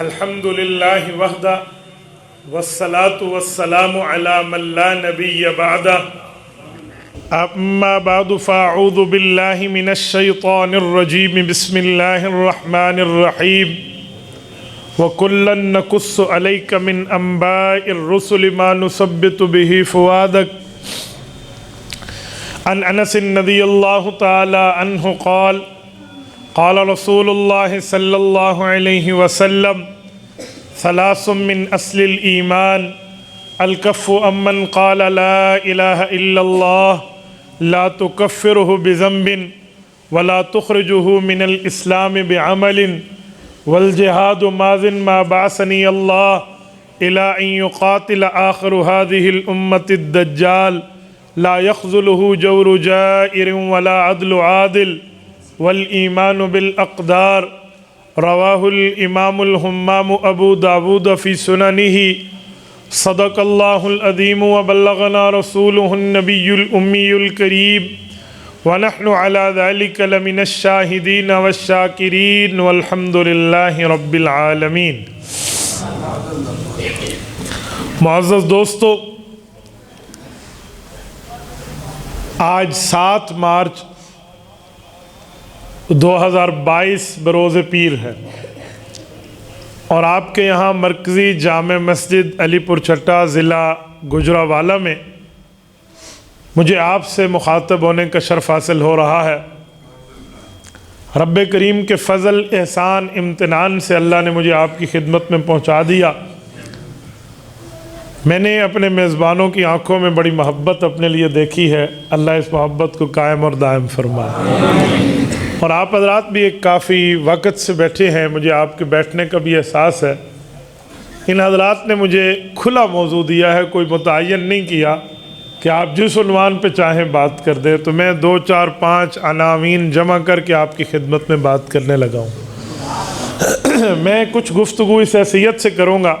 الحمد للہ وحدہ والصلاة والسلام علی من لا نبی بعدہ اما بعد فاعوذ باللہ من الشیطان الرجیم بسم اللہ الرحمن الرحیم وَكُلًّا نَقُصُّ عَلَيْكَ مِنْ أَنْبَاءِ الرُّسُلِ مَا نُثَبِّتُ بِهِ فُؤَادَكَ عن انس رضی اللہ تعالی عنہ قال قال رسول اللہ صلی اللہ علیہ وسلم ثلاث من اصل الایمان الکف عمن قال لا الہ الا اللہ لا تکفرہ بذنب ولا تخرجہ من الاسلام بعمل والجہاد ماض ما بعثنی اللہ الى ان یقاتل آخر هذه الامة الدجال لا يخذله جور جائر ولا عدل عادل والإيمان بالأقدار رواه الإمام الهمام أبو داود في سننه صدق الله العظيم وبلغنا رسوله النبي الأمي الكريم ونحن على ذلك لمن الشاهدين والشاكرين والحمد لله رب العالمين. معزز دوستو، آج 7 مارچ 2022 بروز پیر ہے اور آپ کے یہاں مرکزی جامع مسجد علی پور چھٹا ضلع گجرانوالہ میں مجھے آپ سے مخاطب ہونے کا شرف حاصل ہو رہا ہے. رب کریم کے فضل، احسان، امتنان سے اللہ نے مجھے آپ کی خدمت میں پہنچا دیا. میں نے اپنے میزبانوں کی آنکھوں میں بڑی محبت اپنے لیے دیکھی ہے. اللہ اس محبت کو قائم اور دائم فرمائے. اور آپ حضرات بھی ایک کافی وقت سے بیٹھے ہیں، مجھے آپ کے بیٹھنے کا بھی احساس ہے. ان حضرات نے مجھے کھلا موضوع دیا ہے، کوئی متعین نہیں کیا کہ آپ جس عنوان پہ چاہیں بات کر دیں. تو میں 2 4 5 عناوین جمع کر کے آپ کی خدمت میں بات کرنے لگا ہوں. میں کچھ گفتگو اس حیثیت سے کروں گا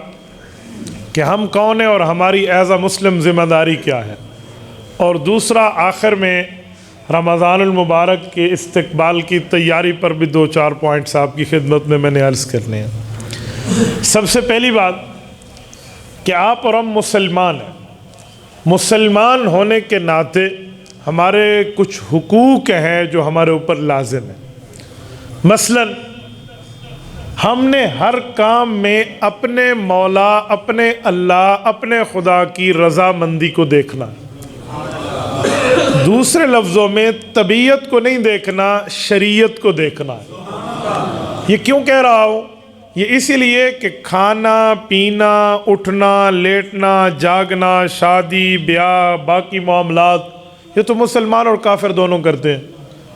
کہ ہم کون ہیں اور ہماری ایز اے مسلم ذمہ داری کیا ہے، اور دوسرا آخر میں رمضان المبارک کے استقبال کی تیاری پر بھی 2 4 پوائنٹس آپ کی خدمت میں نے عرض کرنے ہیں. سب سے پہلی بات کہ آپ اور ہم مسلمان ہیں. مسلمان ہونے کے ناطے ہمارے کچھ حقوق ہیں جو ہمارے اوپر لازم ہیں. مثلاً ہم نے ہر کام میں اپنے مولا، اپنے اللہ، اپنے خدا کی رضامندی کو دیکھنا. دوسرے لفظوں میں طبیعت کو نہیں دیکھنا، شریعت کو دیکھنا. یہ کیوں کہہ رہا ہوں؟ یہ اسی لیے کہ کھانا، پینا، اٹھنا، لیٹنا، جاگنا، شادی، بیاہ، باقی معاملات یہ تو مسلمان اور کافر دونوں کرتے ہیں.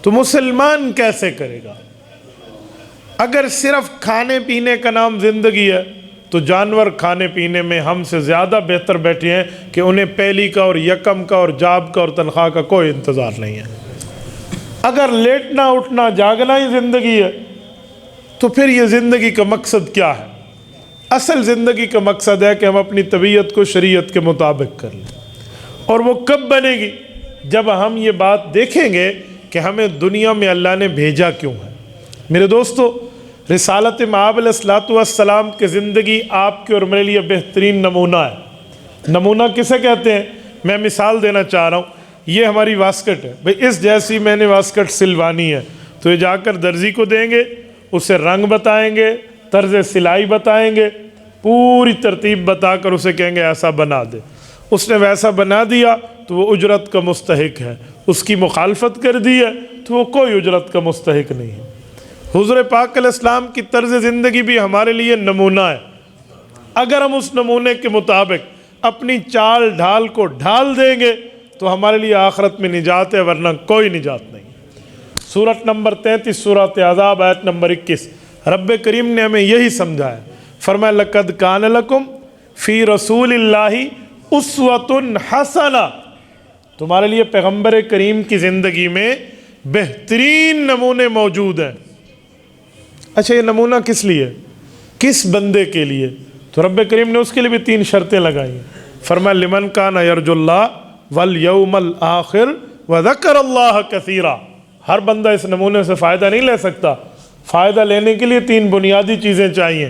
تو مسلمان کیسے کرے گا؟ اگر صرف کھانے پینے کا نام زندگی ہے تو جانور کھانے پینے میں ہم سے زیادہ بہتر بیٹھے ہیں کہ انہیں پہلی کا اور یکم کا اور جاب کا اور تنخواہ کا کوئی انتظار نہیں ہے. اگر لیٹنا، اٹھنا، جاگنا ہی زندگی ہے تو پھر یہ زندگی کا مقصد کیا ہے؟ اصل زندگی کا مقصد ہے کہ ہم اپنی طبیعت کو شریعت کے مطابق کر لیں. اور وہ کب بنے گی؟ جب ہم یہ بات دیکھیں گے کہ ہمیں دنیا میں اللہ نے بھیجا کیوں ہے. میرے دوستو، رسالت مآب علیہ الصلوۃ والسلام کی زندگی آپ کے اور میرے لیے بہترین نمونہ ہے. نمونہ کسے کہتے ہیں؟ میں مثال دینا چاہ رہا ہوں. یہ ہماری واسکٹ ہے بھئی، اس جیسی میں نے واسکٹ سلوانی ہے تو یہ جا کر درزی کو دیں گے، اسے رنگ بتائیں گے، طرز سلائی بتائیں گے، پوری ترتیب بتا کر اسے کہیں گے ایسا بنا دے. اس نے ویسا بنا دیا تو وہ اجرت کا مستحق ہے. اس کی مخالفت کر دی ہے تو وہ کوئی اجرت کا مستحق نہیں ہے. حضور پاک علیہ السلام کی طرز زندگی بھی ہمارے لیے نمونہ ہے. اگر ہم اس نمونے کے مطابق اپنی چال ڈھال کو ڈھال دیں گے تو ہمارے لیے آخرت میں نجات ہے، ورنہ کوئی نجات نہیں. سورۃ نمبر 33 سورۃ احزاب آیت نمبر 21 رب کریم نے ہمیں یہی سمجھایا. فرمایا لقد کان لکم فی رسول اللہ اسوۃ حسنہ، تمہارے لیے پیغمبر کریم کی زندگی میں بہترین نمونے موجود ہیں. اچھا، یہ نمونہ کس لیے، کس بندے کے لیے؟ تو رب کریم نے اس کے لیے بھی 3 شرطیں لگائی ہیں. فرمایا لمن کان یرجو اللہ والیوم الآخر وذکر اللہ کثیرا. ہر بندہ اس نمونے سے فائدہ نہیں لے سکتا. فائدہ لینے کے لیے 3 بنیادی چیزیں چاہیے.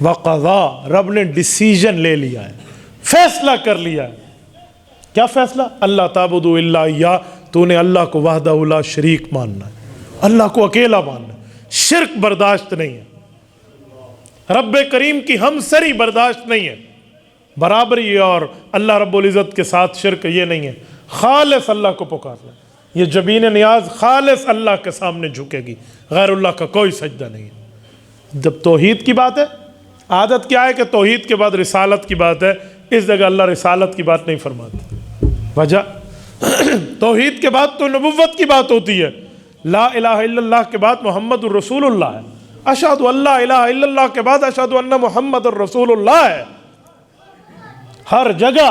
وقضا، رب نے ڈیسیجن لے لیا ہے، فیصلہ کر لیا ہے. کیا فیصلہ؟ اللہ تعبدوا الا اياه، تو نے اللہ کو وحدہ لا شریک ماننا ہے، اللہ کو اکیلا ماننا ہے، شرک برداشت نہیں ہے، رب کریم کی ہمسری برداشت نہیں ہے، برابری اور اللہ رب العزت کے ساتھ شرک یہ نہیں ہے، خالص اللہ کو پکارنا. یہ جبین نیاز خالص اللہ کے سامنے جھکے گی، غیر اللہ کا کوئی سجدہ نہیں ہے. جب توحید کی بات ہے، عادت کیا ہے کہ توحید کے بعد رسالت کی بات ہے، اس جگہ اللہ رسالت کی بات نہیں فرماتے. وجہ توحید کے بعد تو نبوت کی بات ہوتی ہے، لا الہ الا اللہ کے بعد محمد الرسول اللہ ہے، اشہد اللہ الہ الا اللہ کے بعد اشہد ان محمد الرسول اللہ ہے. ہر جگہ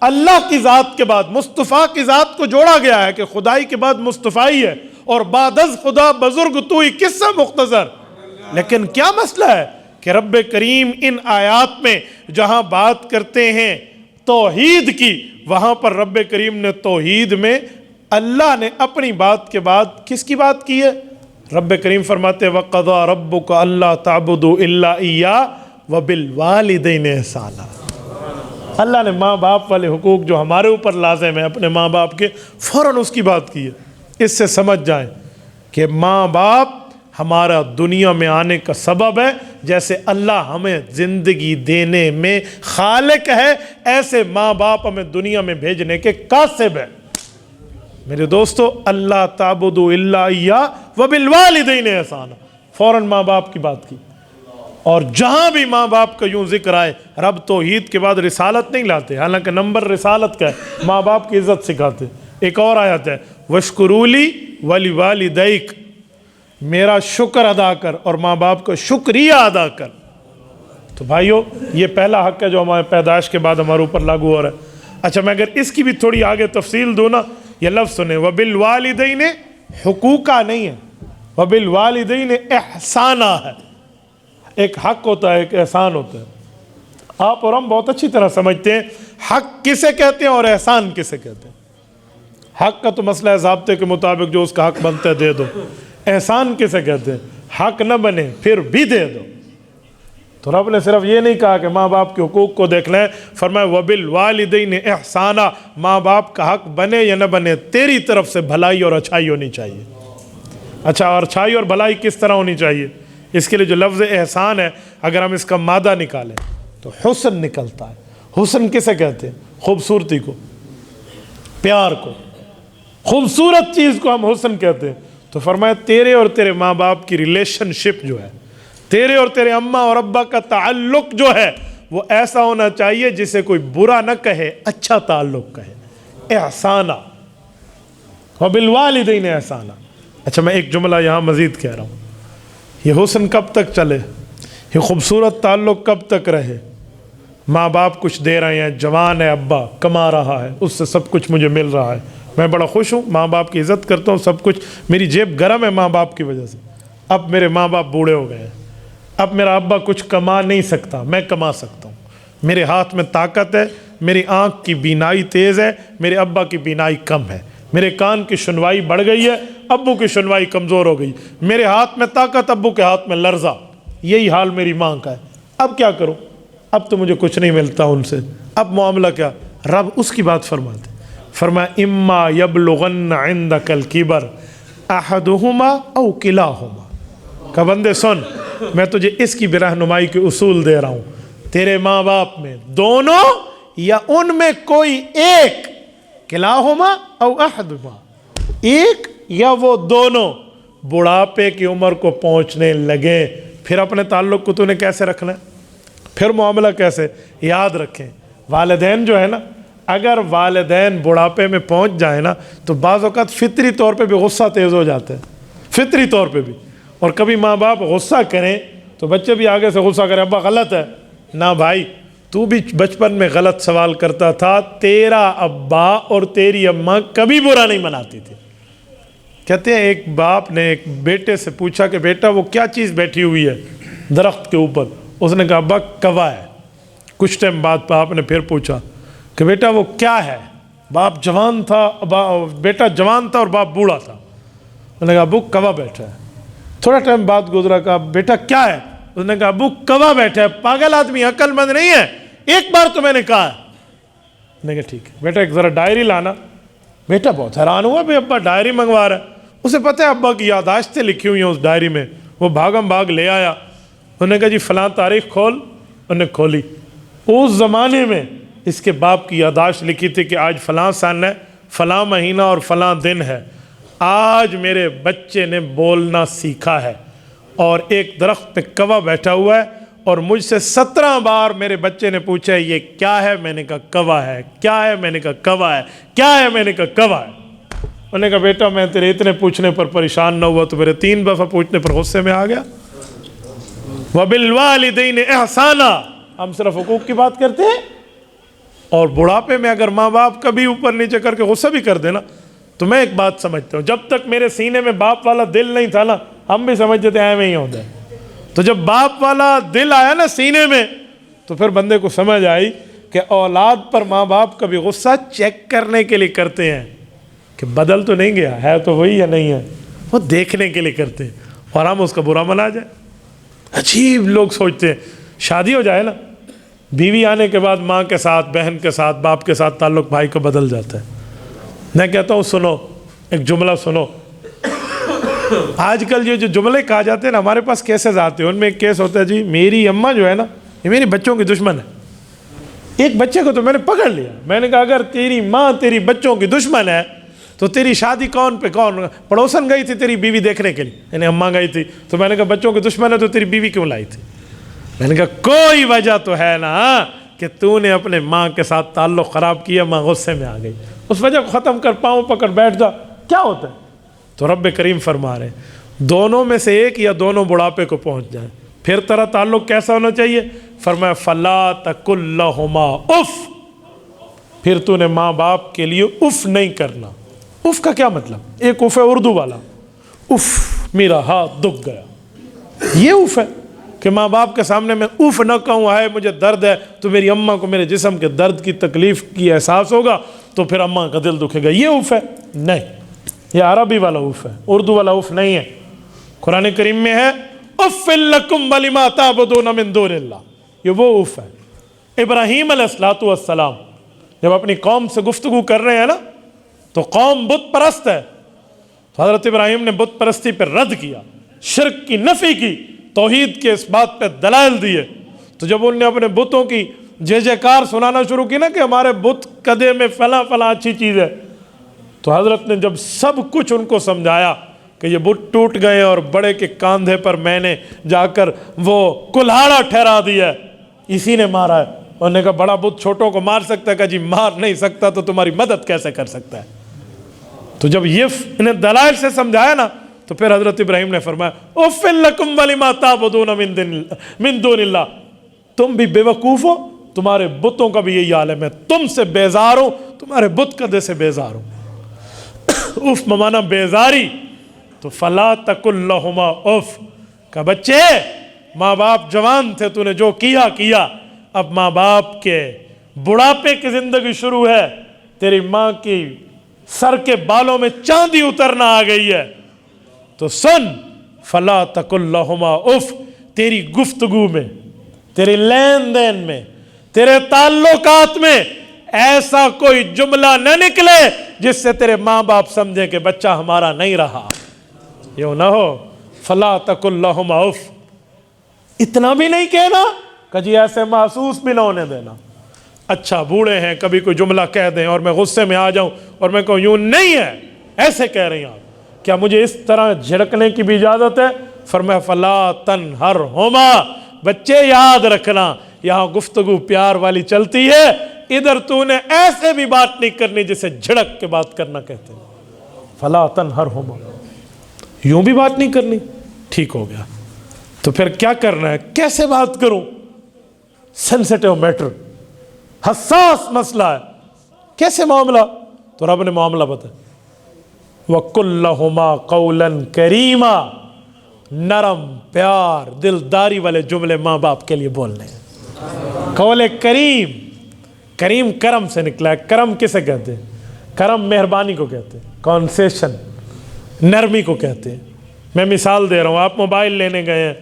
اللہ کی ذات کے بعد مصطفیٰ کی ذات کو جوڑا گیا ہے کہ خدائی کے بعد مصطفیٰ ہے، اور بعد از خدا بزرگ تو ہی قصہ مختصر. لیکن کیا مسئلہ ہے کہ رب کریم ان آیات میں جہاں بات کرتے ہیں توحید کی، وہاں پر رب کریم نے توحید میں اللہ نے اپنی بات کے بعد کس کی بات کی ہے؟ رب کریم فرماتے وَقَضَى رَبُّكَ أَلَّا تَعْبُدُوا إِلَّا إِيَّاهُ وَبِالْوَالِدَيْنِ إِحْسَانًا. اللہ نے ماں باپ والے حقوق جو ہمارے اوپر لازم ہیں اپنے ماں باپ کے، فوراً اس کی بات کی ہے. اس سے سمجھ جائیں کہ ماں باپ ہمارا دنیا میں آنے کا سبب ہے، جیسے اللہ ہمیں زندگی دینے میں خالق ہے، ایسے ماں باپ ہمیں دنیا میں بھیجنے کے کاسب ہیں. میرے دوستو، اللہ تعبدوا الا اياه وبالوالدین احسانا، فوراً ماں باپ کی بات کی. اور جہاں بھی ماں باپ کا یوں ذکر آئے، رب توحید کے بعد رسالت نہیں لاتے، حالانکہ نمبر رسالت کا ہے، ماں باپ کی عزت سکھاتے. ایک اور آیت ہے وَاشْكُرُوا لِي وَلِوَالِدَيْكَ، میرا شکر ادا کر اور ماں باپ کا شکریہ ادا کر. تو بھائیو، یہ پہلا حق ہے جو ہمارے پیدائش کے بعد ہمارے اوپر لاگو ہو رہا ہے. اچھا، میں اگر اس کی بھی تھوڑی آگے تفصیل دوں نا، یہ لفظ سنیں، وَبِالْوَالِدَيْنِ حقوقہ نہیں ہے، وَبِالْوَالِدَيْنِ احسانہ ہے. ایک حق ہوتا ہے، ایک احسان ہوتا ہے. آپ اور ہم بہت اچھی طرح سمجھتے ہیں حق کسے کہتے ہیں اور احسان کسے کہتے ہیں. حق کا تو مسئلہ ہے ضابطے کے مطابق جو اس کا حق بنتا ہے دے دو. احسان کسے کہتے ہیں؟ حق نہ بنے پھر بھی دے دو. تو رب نے صرف یہ نہیں کہا کہ ماں باپ کے حقوق کو دیکھ لیں، فرمایا وَبِالْوَالِدَيْنِ احسانہ، ماں باپ کا حق بنے یا نہ بنے، تیری طرف سے بھلائی اور اچھائی ہونی چاہیے. اچھا، اور اچھائی اور بھلائی کس طرح ہونی چاہیے؟ اس کے لیے جو لفظ احسان ہے، اگر ہم اس کا مادہ نکالیں تو حسن نکلتا ہے. حسن کسے کہتے ہیں؟ خوبصورتی کو، پیار کو، خوبصورت چیز کو ہم حسن کہتے ہیں. تو فرمایا تیرے اور تیرے ماں باپ کی ریلیشن شپ جو ہے، تیرے اور تیرے اماں اور ابا کا تعلق جو ہے، وہ ایسا ہونا چاہیے جسے کوئی برا نہ کہے، اچھا تعلق کہے. احسانہ، وبالوالدین احسانہ. اچھا، میں ایک جملہ یہاں مزید کہہ رہا ہوں، یہ حسن کب تک چلے، یہ خوبصورت تعلق کب تک رہے؟ ماں باپ کچھ دے رہے ہیں، جوان ہے، ابا کما رہا ہے، اس سے سب کچھ مجھے مل رہا ہے، میں بڑا خوش ہوں، ماں باپ کی عزت کرتا ہوں، سب کچھ، میری جیب گرم ہے ماں باپ کی وجہ سے. اب میرے ماں باپ بوڑھے ہو گئے ہیں، اب میرا ابا کچھ کما نہیں سکتا، میں کما سکتا ہوں، میرے ہاتھ میں طاقت ہے، میری آنکھ کی بینائی تیز ہے، میرے ابا کی بینائی کم ہے، میرے کان کی سنوائی بڑھ گئی ہے، ابو کی سنوائی کمزور ہو گئی، میرے ہاتھ میں طاقت، ابو کے ہاتھ میں لرزہ. یہی حال میری ماں کا ہے. اب کیا کروں؟ اب تو مجھے کچھ نہیں ملتا ان سے، اب معاملہ کیا؟ رب اس کی بات فرماتے، فرمایا اما یبلغن عندک الکبر احدہما او کلاہما. کہ بندے سن، میں تجھے اس کی بھی رہنمائی کے اصول دے رہا ہوں، تیرے ماں باپ میں دونوں یا ان میں کوئی ایک، کلاہما او احدہما، ایک یا وہ دونوں بڑھاپے کی عمر کو پہنچنے لگے، پھر اپنے تعلق کو تو نے کیسے رکھنا ہے؟ پھر معاملہ کیسے؟ یاد رکھیں، والدین جو ہے نا، اگر والدین بڑھاپے میں پہنچ جائیں نا تو بعض اوقات فطری طور پہ بھی غصہ تیز ہو جاتا ہے، فطری طور پہ بھی. اور کبھی ماں باپ غصہ کریں تو بچے بھی آگے سے غصہ کریں، ابا غلط ہے. نہ بھائی، تو بھی بچپن میں غلط سوال کرتا تھا، تیرا ابا اور تیری اماں کبھی برا نہیں مناتی تھی. کہتے ہیں ایک باپ نے ایک بیٹے سے پوچھا کہ بیٹا وہ کیا چیز بیٹھی ہوئی ہے درخت کے اوپر؟ اس نے کہا ابا کوا ہے. کچھ ٹائم بعد باپ نے پھر پوچھا کہ بیٹا وہ کیا ہے؟ باپ جوان تھا، بیٹا جوان تھا اور باپ بوڑھا تھا. انہوں نے کہا ابو کوا بیٹھا ہے. تھوڑا ٹائم بعد گزرا، کہا بیٹا کیا ہے؟ اس نے کہا ابو کوا بیٹھا ہے، پاگل آدمی، عقل مند نہیں ہے، ایک بار تو میں نے کہا. نے کہا ٹھیک ہے بیٹا ایک ذرا ڈائری لانا. بیٹا بہت حیران ہوا بھائی ابا ڈائری منگوا رہا ہے. اسے پتہ ہے ابا کی یادداشتیں لکھی ہوئی ہیں اس ڈائری میں. وہ بھاگم بھاگ لے آیا. انہوں نے کہا جی فلاں تاریخ کھول. انہوں نے کھولی. اس زمانے میں اس کے باپ کی یادداشت لکھی تھی کہ آج فلاں سن ہے، فلاں مہینہ اور فلاں دن ہے. آج میرے بچے نے بولنا سیکھا ہے اور ایک درخت پہ کوا بیٹھا ہوا ہے اور مجھ سے 17 بار میرے بچے نے پوچھا ہے یہ کیا ہے؟ میں نے کہا کوا ہے. کیا ہے؟ میں نے کہا کوا ہے. کیا ہے؟ میں نے کہا کوا ہے. انہوں نے کہا بیٹا میں تیرے اتنے پوچھنے پر پریشان نہ ہوا تو میرے 3 دفعہ پوچھنے پر غصے میں آ گیا. وَبِالْوَالِدَيْنِ إِحْسَانًا. ہم صرف حقوق کی بات کرتے ہیں اور بڑھاپے میں اگر ماں باپ کبھی اوپر نیچے کر کے غصہ بھی کر دینا تو میں ایک بات سمجھتا ہوں، جب تک میرے سینے میں باپ والا دل نہیں تھا نا ہم بھی سمجھتے تھے ایویں ہی ہوتا ہے. تو جب باپ والا دل آیا نا سینے میں تو پھر بندے کو سمجھ آئی کہ اولاد پر ماں باپ کبھی غصہ چیک کرنے کے لیے کرتے ہیں کہ بدل تو نہیں گیا ہے، تو وہی یا نہیں ہے، وہ دیکھنے کے لیے کرتے ہیں اور ہم اس کا برا منا جائے. عجیب لوگ سوچتے ہیں شادی ہو جائے نا بیوی آنے کے بعد ماں کے ساتھ، بہن کے ساتھ، باپ کے ساتھ تعلق بھائی کا بدل جاتا ہے. میں کہتا ہوں سنو ایک جملہ سنو. آج کل یہ جو جملے کہا جاتے ہیں نا ہمارے پاس کیسز آتے ہیں، ان میں ایک کیس ہوتا ہے جی میری اماں جو ہے نا یہ میری بچوں کی دشمن ہے. ایک بچے کو تو میں نے پکڑ لیا. میں نے کہا اگر تیری ماں تیری بچوں کی دشمن ہے تو تیری شادی کون پڑوسن گئی تھی تیری بیوی دیکھنے کے لیے، یعنی اماں گئی تھی تو میں نے کہا بچوں کی دشمن ہے تو تیری بیوی کیوں لائی تھی؟ میں نے کہا کوئی وجہ تو ہے نا کہ تو نے اپنے ماں کے ساتھ تعلق خراب کیا، ماں غصے میں آ گئی، اس وجہ کو ختم کر، پاؤں پکڑ بیٹھ جا. کیا ہوتا ہے؟ تو رب کریم فرما رہے ہیں دونوں میں سے ایک یا دونوں بڑھاپے کو پہنچ جائیں پھر تیرا تعلق کیسا ہونا چاہیے؟ فرمایا فَلَا تَقُلْ لَهُمَا اُف. پھر تو نے ماں باپ کے لیے اف نہیں کرنا. اف کا کیا مطلب؟ ایک اف ہے اردو والا، اف میرا ہاتھ دکھ گیا، یہ اف ہے کہ ماں باپ کے سامنے میں اف نہ کہوں ہے مجھے درد ہے تو میری اماں کو میرے جسم کے درد کی تکلیف کی احساس ہوگا تو پھر اماں کا دل دکھے گا. یہ اف ہے؟ نہیں، یہ عربی والا اف ہے، اردو والا اف نہیں ہے. قرآن کریم میں ہے اف لکم ولما تعبدون من دون اللہ. یہ وہ اف ہے. ابراہیم علیہ السلام جب اپنی قوم سے گفتگو کر رہے ہیں نا تو قوم بت پرست ہے تو حضرت ابراہیم نے بت پرستی پر رد کیا، شرک کی نفی کی، توحید کے اس بات پہ دلائل دیے. تو جب انہوں نے اپنے بتوں کی جے جے کار سنانا شروع کی نا کہ ہمارے بت کدے میں فلاں فلاں اچھی چیز ہے، تو حضرت نے جب سب کچھ ان کو سمجھایا کہ یہ بت ٹوٹ گئے اور بڑے کے کاندھے پر میں نے جا کر وہ کلہاڑا ٹھہرا دیا، اسی نے مارا ہے. انہوں نے کہا بڑا بت چھوٹوں کو مار سکتا ہے؟ کہ جی مار نہیں سکتا تو تمہاری مدد کیسے کر سکتا ہے؟ تو جب یہ انہیں دلائل سے سمجھایا نا تو پھر حضرت ابراہیم نے فرمایا اف لکم ولما تعبدون من دون اللہ. تم بھی بے وقوف ہو، تمہارے بتوں کا بھی یہی حال ہے، میں تم سے بیزار ہوں، تمہارے بت کدے سے بیزار ہوں. اف ممانا بیزاری. تو فلا تقل لہما اف. کہ بچے ماں باپ جوان تھے، تو نے جو کیا، اب ماں باپ کے بڑھاپے کی زندگی شروع ہے، تیری ماں کی سر کے بالوں میں چاندی اترنا آ گئی ہے تو سن فلا تقل لہما اف. تیری گفتگو میں، تیری لین دین میں، تیرے تعلقات میں ایسا کوئی جملہ نہ نکلے جس سے تیرے ماں باپ سمجھے کہ بچہ ہمارا نہیں رہا. یوں نہ ہو. فلا تقل لہما اف. اتنا بھی نہیں کہنا کہ جی ایسے محسوس بھی نہ ہونے دینا. اچھا بوڑھے ہیں کبھی کوئی جملہ کہہ دیں اور میں غصے میں آ جاؤں اور میں کہوں یوں نہیں ہے، ایسے کہہ رہی ہیں آپ، کیا مجھے اس طرح جھڑکنے کی بھی اجازت ہے؟ فرمایا فلا تنہرہما. بچے یاد رکھنا یہاں گفتگو پیار والی چلتی ہے، ادھر تو نے ایسے بھی بات نہیں کرنی جسے جھڑک کے بات کرنا کہتے ہیں. فلا تنہرہما. یوں بھی بات نہیں کرنی. ٹھیک ہو گیا. تو پھر کیا کرنا ہے؟ کیسے بات کروں؟ سینسٹیو میٹر، حساس مسئلہ ہے. کیسے معاملہ؟ تو رب نے معاملہ بتایا وَقُلْ لَهُمَا قَوْلًا كَرِيمًا. نرم پیار دلداری والے جملے ماں باپ کے لیے بولنے ہیں. قول کریم. کریم کرم سے نکلا ہے. کرم کسے کہتے ہیں؟ کرم مہربانی کو کہتے ہیں، کنسیشن نرمی کو کہتے ہیں. میں مثال دے رہا ہوں. آپ موبائل لینے گئے ہیں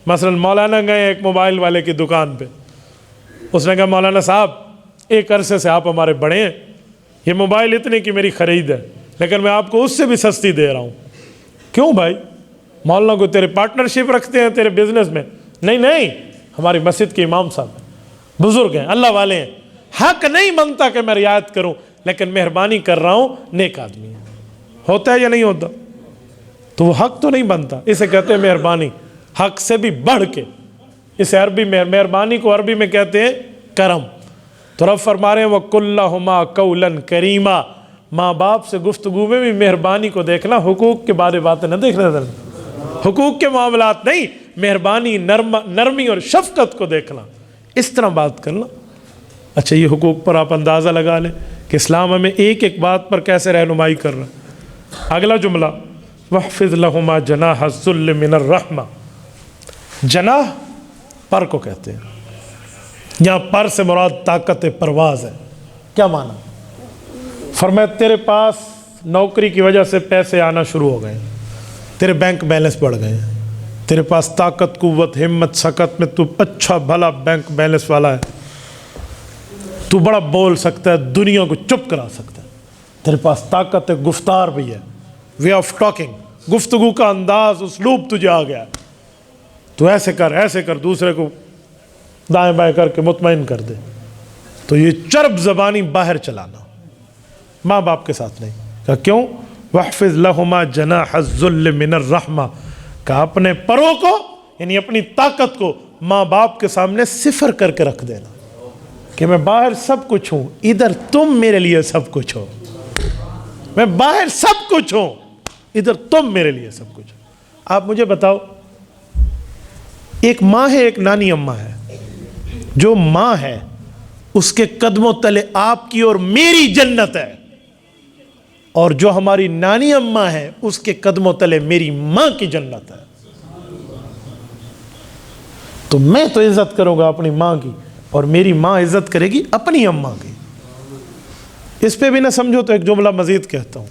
مثلا مولانا گئے ایک موبائل والے کی دکان پہ, اس نے کہا مولانا صاحب ایک عرصے سے آپ ہمارے بڑے ہیں, یہ موبائل اتنے کی میری خرید ہے لیکن میں آپ کو اس سے بھی سستی دے رہا ہوں. کیوں بھائی؟ مولانا کو تیرے پارٹنرشپ رکھتے ہیں تیرے بزنس میں؟ نہیں, ہماری مسجد کے امام صاحب ہیں, بزرگ ہیں, اللہ والے ہیں, حق نہیں بنتا کہ میں رعایت کروں لیکن مہربانی کر رہا ہوں, نیک آدمی ہے. ہوتا ہے یا نہیں ہوتا؟ تو وہ حق تو نہیں بنتا, اسے کہتے ہیں مہربانی, حق سے بھی بڑھ کے. اسے عربی میں مہربانی کو عربی میں کہتے ہیں کرم. تو رب فرما رہے ہیں وَقُلْ لَهُمَا قَوْلًا كَرِيمًا, ماں باپ سے گفتگو میں بھی مہربانی کو دیکھنا, حقوق کے بارے باتیں نہ دیکھنا, حقوق کے معاملات نہیں, مہربانی نرمی اور شفقت کو دیکھنا, اس طرح بات کرنا. اچھا یہ حقوق پر آپ اندازہ لگا لیں کہ اسلام ہمیں ایک ایک بات پر کیسے رہنمائی کر رہا ہے. اگلا جملہ وَاحْفِظْ لَهُمَا جَنَاحَ الذُّلِّ مِنَ الرَّحْمَةِ, جناح پر کو کہتے ہیں, یہاں پر سے مراد طاقت پرواز ہے. کیا معنی؟ فرمایا تیرے پاس نوکری کی وجہ سے پیسے آنا شروع ہو گئے, تیرے بینک بیلنس بڑھ گئے, تیرے پاس طاقت قوت ہمت سکت میں تو اچھا بھلا بینک بیلنس والا ہے, تو بڑا بول سکتا ہے, دنیا کو چپ کرا سکتا ہے, تیرے پاس طاقت گفتار بھی ہے, وے آف ٹاکنگ, گفتگو کا انداز اسلوب تجھے آ گیا, تو ایسے کر دوسرے کو دائیں بائیں کر کے مطمئن کر دے. تو یہ چرب زبانی باہر چلانا, ماں باپ کے ساتھ نہیں. کہا کیوں؟ وَاحْفِظْ لَهُمَا جَنَاحَ الذُّلِّ مِنَ الرَّحْمَةِ, کہا اپنے پروں کو یعنی اپنی طاقت کو ماں باپ کے سامنے صفر کر کے رکھ دینا کہ میں باہر سب کچھ ہوں, ادھر تم میرے لیے سب کچھ ہو. میں باہر سب کچھ ہوں, ادھر تم میرے لیے سب کچھ ہو. آپ مجھے بتاؤ, ایک ماں ہے ایک نانی اماں ہے, جو ماں ہے اس کے قدموں تلے آپ کی اور میری جنت ہے, اور جو ہماری نانی اماں ہے اس کے قدموں تلے میری ماں کی جنت ہے. تو میں تو عزت کروں گا اپنی ماں کی, اور میری ماں عزت کرے گی اپنی اماں کی. اس پہ بھی نہ سمجھو تو ایک جملہ مزید کہتا ہوں.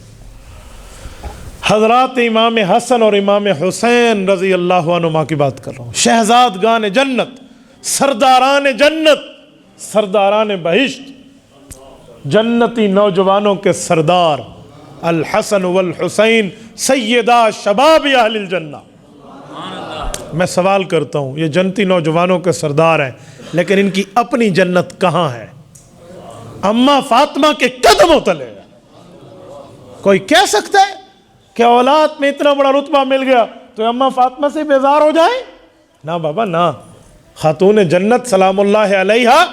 حضرات امام حسن اور امام حسین رضی اللہ عنہما کی بات کر رہا ہوں, شہزادگان جنت, سرداران جنت, سرداران بہشت, جنتی نوجوانوں کے سردار, الحسن والحسین سیدہ شباب اہل الجنہ. میں سوال کرتا ہوں, یہ جنتی نوجوانوں کے سردار ہیں لیکن ان کی اپنی جنت کہاں ہے؟ اماں فاطمہ کے قدموں تلے. کوئی کہہ سکتا ہے کہ اولاد میں اتنا بڑا رتبہ مل گیا تو اماں فاطمہ سے بیزار ہو جائیں؟ نہ بابا نہ. خاتون جنت سلام اللہ علیہا,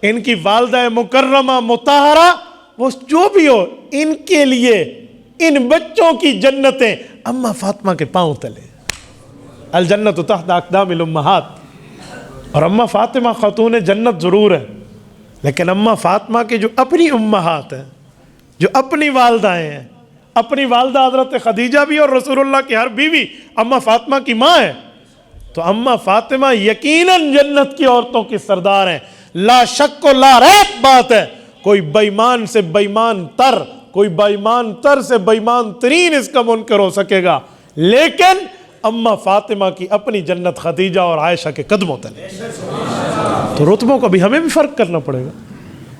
ان کی والدہ مکرمہ مطہرہ, وہ جو بھی ہو, ان کے لیے ان بچوں کی جنتیں اماں فاطمہ کے پاؤں تلے. الجنت تحت اقدام الامہات. اور اماں فاطمہ خاتون جنت ضرور ہے, لیکن اماں فاطمہ کے جو اپنی امہات ہیں, جو اپنی والدائیں ہیں, اپنی والدہ حضرت خدیجہ بھی اور رسول اللہ کی ہر بیوی اماں فاطمہ کی ماں ہے. تو اماں فاطمہ یقیناً جنت کی عورتوں کی سردار ہیں, لا شک و لا ریب بات ہے. کوئی بےمان سے بےمان تر, کوئی بےمان تر سے بےمان ترین اس کا منکر ہو سکے گا, لیکن اماں فاطمہ کی اپنی جنت خدیجہ اور عائشہ کے قدموں تلے. تو رتبوں کو بھی ہمیں بھی فرق کرنا پڑے گا.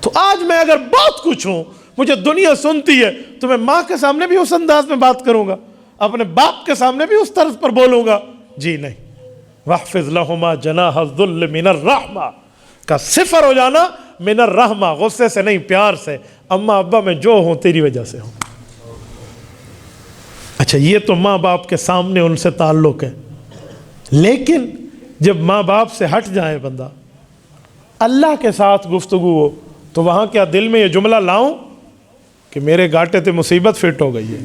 تو آج میں اگر بہت کچھ ہوں, مجھے دنیا سنتی ہے, تو میں ماں کے سامنے بھی اس انداز میں بات کروں گا, اپنے باپ کے سامنے بھی اس طرز پر بولوں گا؟ جی نہیں. وَاحْفِظْ لَهُمَا جَنَاحَ الذُّلِّ مِنَ الرَّحْمَةِ کا صفر ہو جانا, من الرحمہ, غصے سے نہیں پیار سے. اماں ابا میں جو ہوں تیری وجہ سے ہوں. اچھا یہ تو ماں باپ کے سامنے ان سے تعلق ہے, لیکن جب ماں باپ سے ہٹ جائے بندہ, اللہ کے ساتھ گفتگو ہو, تو وہاں کیا دل میں یہ جملہ لاؤں کہ میرے گاٹے تے مصیبت فٹ ہو گئی ہے,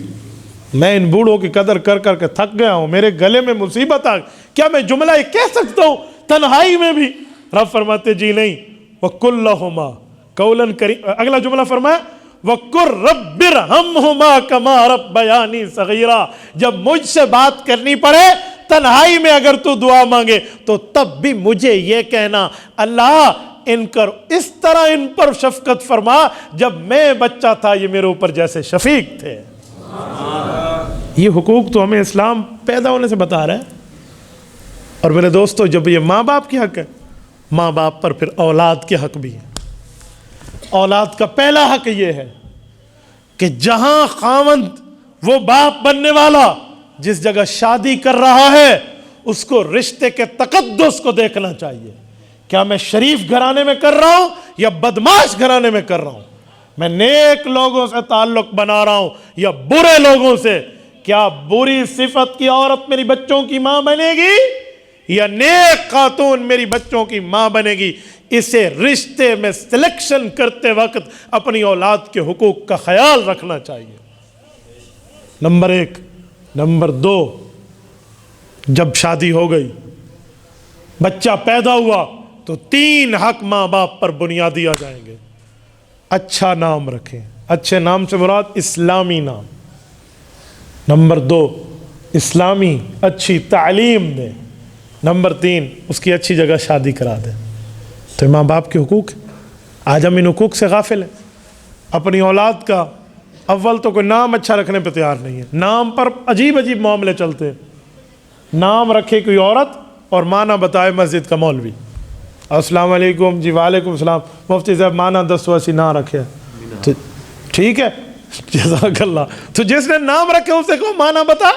میں ان بوڑھوں کی قدر کر کر کے تھک گیا ہوں, میرے گلے میں مصیبت آ گئی, کیا میں جملہ یہ کہہ سکتا ہوں تنہائی میں بھی؟ رب فرماتے جی نہیں. وَقُلْ لَهُمَا قَوْلًا كَرِيمًا. اگلا جملہ فرمایا وَقُلْ رَبِّ ارْحَمْهُمَا كَمَا رَبَّيَانِي صَغِيرًا. جب مجھ سے بات کرنی پڑے تنہائی میں, اگر تو دعا مانگے تو تب بھی مجھے یہ کہنا, اللہ ان کر اس طرح ان پر شفقت فرما جب میں بچہ تھا یہ میرے اوپر جیسے شفیق تھے. یہ حقوق تو ہمیں اسلام پیدا ہونے سے بتا رہا ہے. اور میرے دوستو جب یہ ماں باپ کے حق ہے، ماں باپ پر پھر اولاد کے حق بھی ہے۔ اولاد کا پہلا حق یہ ہے کہ جہاں خاوند وہ باپ بننے والا جس جگہ شادی کر رہا ہے اس کو رشتے کے تقدس کو دیکھنا چاہیے۔ کیا میں شریف گھرانے میں کر رہا ہوں یا بدماش گھرانے میں کر رہا ہوں؟ میں نیک لوگوں سے تعلق بنا رہا ہوں یا برے لوگوں سے؟ کیا بری صفت کی عورت میری بچوں کی ماں بنے گی یا نیک خاتون میری بچوں کی ماں بنے گی؟ اسے رشتے میں سلیکشن کرتے وقت اپنی اولاد کے حقوق کا خیال رکھنا چاہیے، نمبر 1۔ نمبر 2، جب شادی ہو گئی، بچہ پیدا ہوا تو 3 حق ماں باپ پر بنیادی آ جائیں گے۔ اچھا نام رکھیں، اچھے نام سے مراد اسلامی نام۔ نمبر 2، اسلامی اچھی تعلیم دیں۔ نمبر 3، اس کی اچھی جگہ شادی کرا دیں۔ تو ماں باپ کے حقوق، آج ہم ان حقوق سے غافل ہیں۔ اپنی اولاد کا اول تو کوئی نام اچھا رکھنے پہ تیار نہیں ہے، نام پر عجیب عجیب معاملے چلتے ہیں۔ نام رکھے کوئی عورت اور معنی بتائے مسجد کا مولوی، السلام علیکم جی، وعلیکم السلام مفتی صاحب، معنی 10 ویسی نہ رکھے تو ٹھیک ہے، جزاک اللہ۔ تو جس نے نام رکھے اسے کہو معنی بتا۔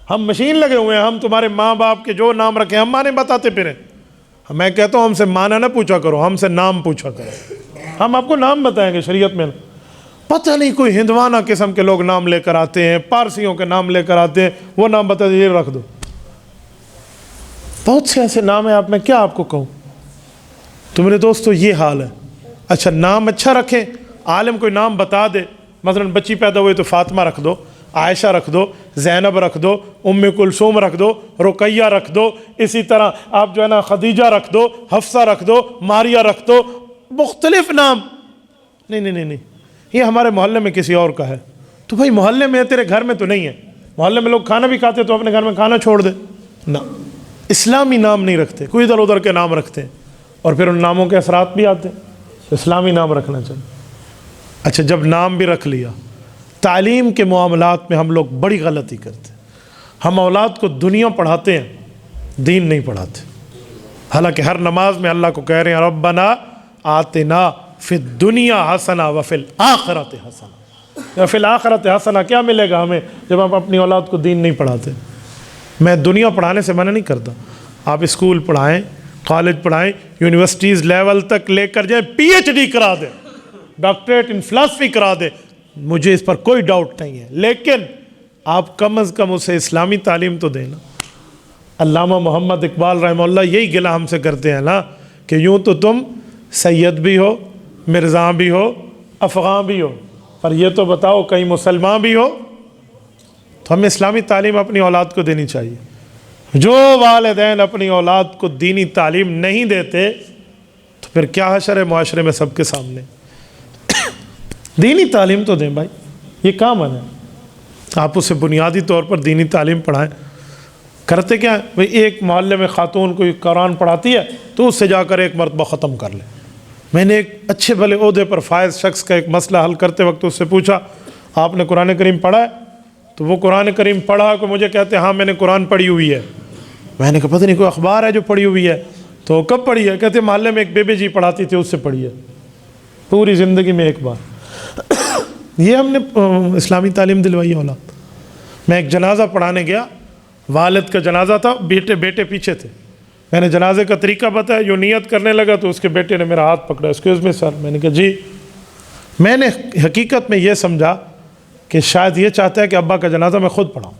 ہم مشین لگے ہوئے ہیں، ہم تمہارے ماں باپ کے جو نام رکھے ہم معنی بتاتے پھریں۔ میں کہتا ہوں ہم سے معنی نہ پوچھا کرو، ہم سے نام پوچھا کرو، ہم آپ کو نام بتائیں گے شریعت میں۔ پتہ نہیں کوئی ہندوانہ قسم کے لوگ نام لے کر آتے ہیں، پارسیوں کے نام لے کر آتے ہیں، وہ نام بتا دیجیے رکھ دو۔ بہت سے ایسے نام ہیں، آپ میں کیا آپ کو کہوں۔ تو میرے دوستو یہ حال ہے۔ اچھا نام اچھا رکھیں، عالم کوئی نام بتا دے، مثلا بچی پیدا ہوئی تو فاطمہ رکھ دو، عائشہ رکھ دو، زینب رکھ دو، ام کلثوم رکھ دو، رقیہ رکھ دو، اسی طرح آپ جو ہے نا خدیجہ رکھ دو، حفصہ رکھ دو، ماریہ رکھ دو، مختلف نام۔ نہیں، یہ ہمارے محلے میں کسی اور کا ہے تو بھائی محلے میں، تیرے گھر میں تو نہیں ہے۔ محلے میں لوگ کھانا بھی کھاتے تو اپنے گھر میں کھانا چھوڑ دے نہ۔ اسلامی نام نہیں رکھتے، کوئی ادھر ادھر کے نام رکھتے ہیں اور پھر ان ناموں کے اثرات بھی آتے ہیں۔ اسلامی نام رکھنا چاہیے۔ اچھا جب نام بھی رکھ لیا، تعلیم کے معاملات میں ہم لوگ بڑی غلطی کرتے ہیں۔ ہم اولاد کو دنیا پڑھاتے ہیں، دین نہیں پڑھاتے۔ حالانکہ ہر نماز میں اللہ کو کہہ رہے ہیں ربنا آتنا فی الدنیا حسنہ وفی الآخرۃ حسنہ۔ فی الآخرۃ حسنہ کیا ملے گا ہمیں جب ہم اپنی اولاد کو دین نہیں پڑھاتے؟ میں دنیا پڑھانے سے منع نہیں کرتا، آپ اسکول پڑھائیں، کالج پڑھائیں، یونیورسٹیز لیول تک لے کر جائیں، پی ایچ ڈی کرا دیں، ڈاکٹریٹ ان فلسفی کرا دیں، مجھے اس پر کوئی ڈاؤٹ نہیں ہے، لیکن آپ کم از کم اسے اسلامی تعلیم تو دینا۔ علامہ محمد اقبال رحمہ اللہ یہی گلہ ہم سے کرتے ہیں نا کہ یوں تو تم سید بھی ہو، مرزا بھی ہو، افغان بھی ہو، پر یہ تو بتاؤ کہیں مسلمان بھی ہو؟ تو ہمیں اسلامی تعلیم اپنی اولاد کو دینی چاہیے۔ جو والدین اپنی اولاد کو دینی تعلیم نہیں دیتے تو پھر کیا حشر ہے معاشرے میں سب کے سامنے۔ دینی تعلیم تو دیں بھائی، یہ کام ہے، آپ اسے بنیادی طور پر دینی تعلیم پڑھائیں۔ کرتے کیا ہے بھئی، ایک محلے میں خاتون کوئی قرآن پڑھاتی ہے تو اس سے جا کر ایک مرتبہ ختم کر لے۔ میں نے ایک اچھے بھلے عہدے پر فائز شخص کا ایک مسئلہ حل کرتے وقت اس سے پوچھا آپ نے قرآن کریم پڑھا ہے؟ تو وہ قرآن کریم پڑھا کہ مجھے کہتے ہاں میں نے قرآن پڑھی ہوئی ہے۔ میں نے کہا پتہ نہیں کوئی اخبار ہے جو پڑھی ہوئی ہے؟ تو کب پڑھی ہے؟ کہتے محلے میں ایک بے بے جی پڑھاتی تھی، اس سے پڑھی ہے، پوری زندگی میں ایک بار۔ یہ ہم نے اسلامی تعلیم دلوائی ہے اولاد۔ میں ایک جنازہ پڑھانے گیا، والد کا جنازہ تھا، بیٹے پیچھے تھے۔ میں نے جنازے کا طریقہ بتایا، جو نیت کرنے لگا تو اس کے بیٹے نے میرا ہاتھ پکڑا، ایکسکیوز می سر۔ میں نے کہا جی۔ میں نے حقیقت میں یہ سمجھا کہ شاید یہ چاہتا ہے کہ ابا کا جنازہ میں خود پڑھاؤں۔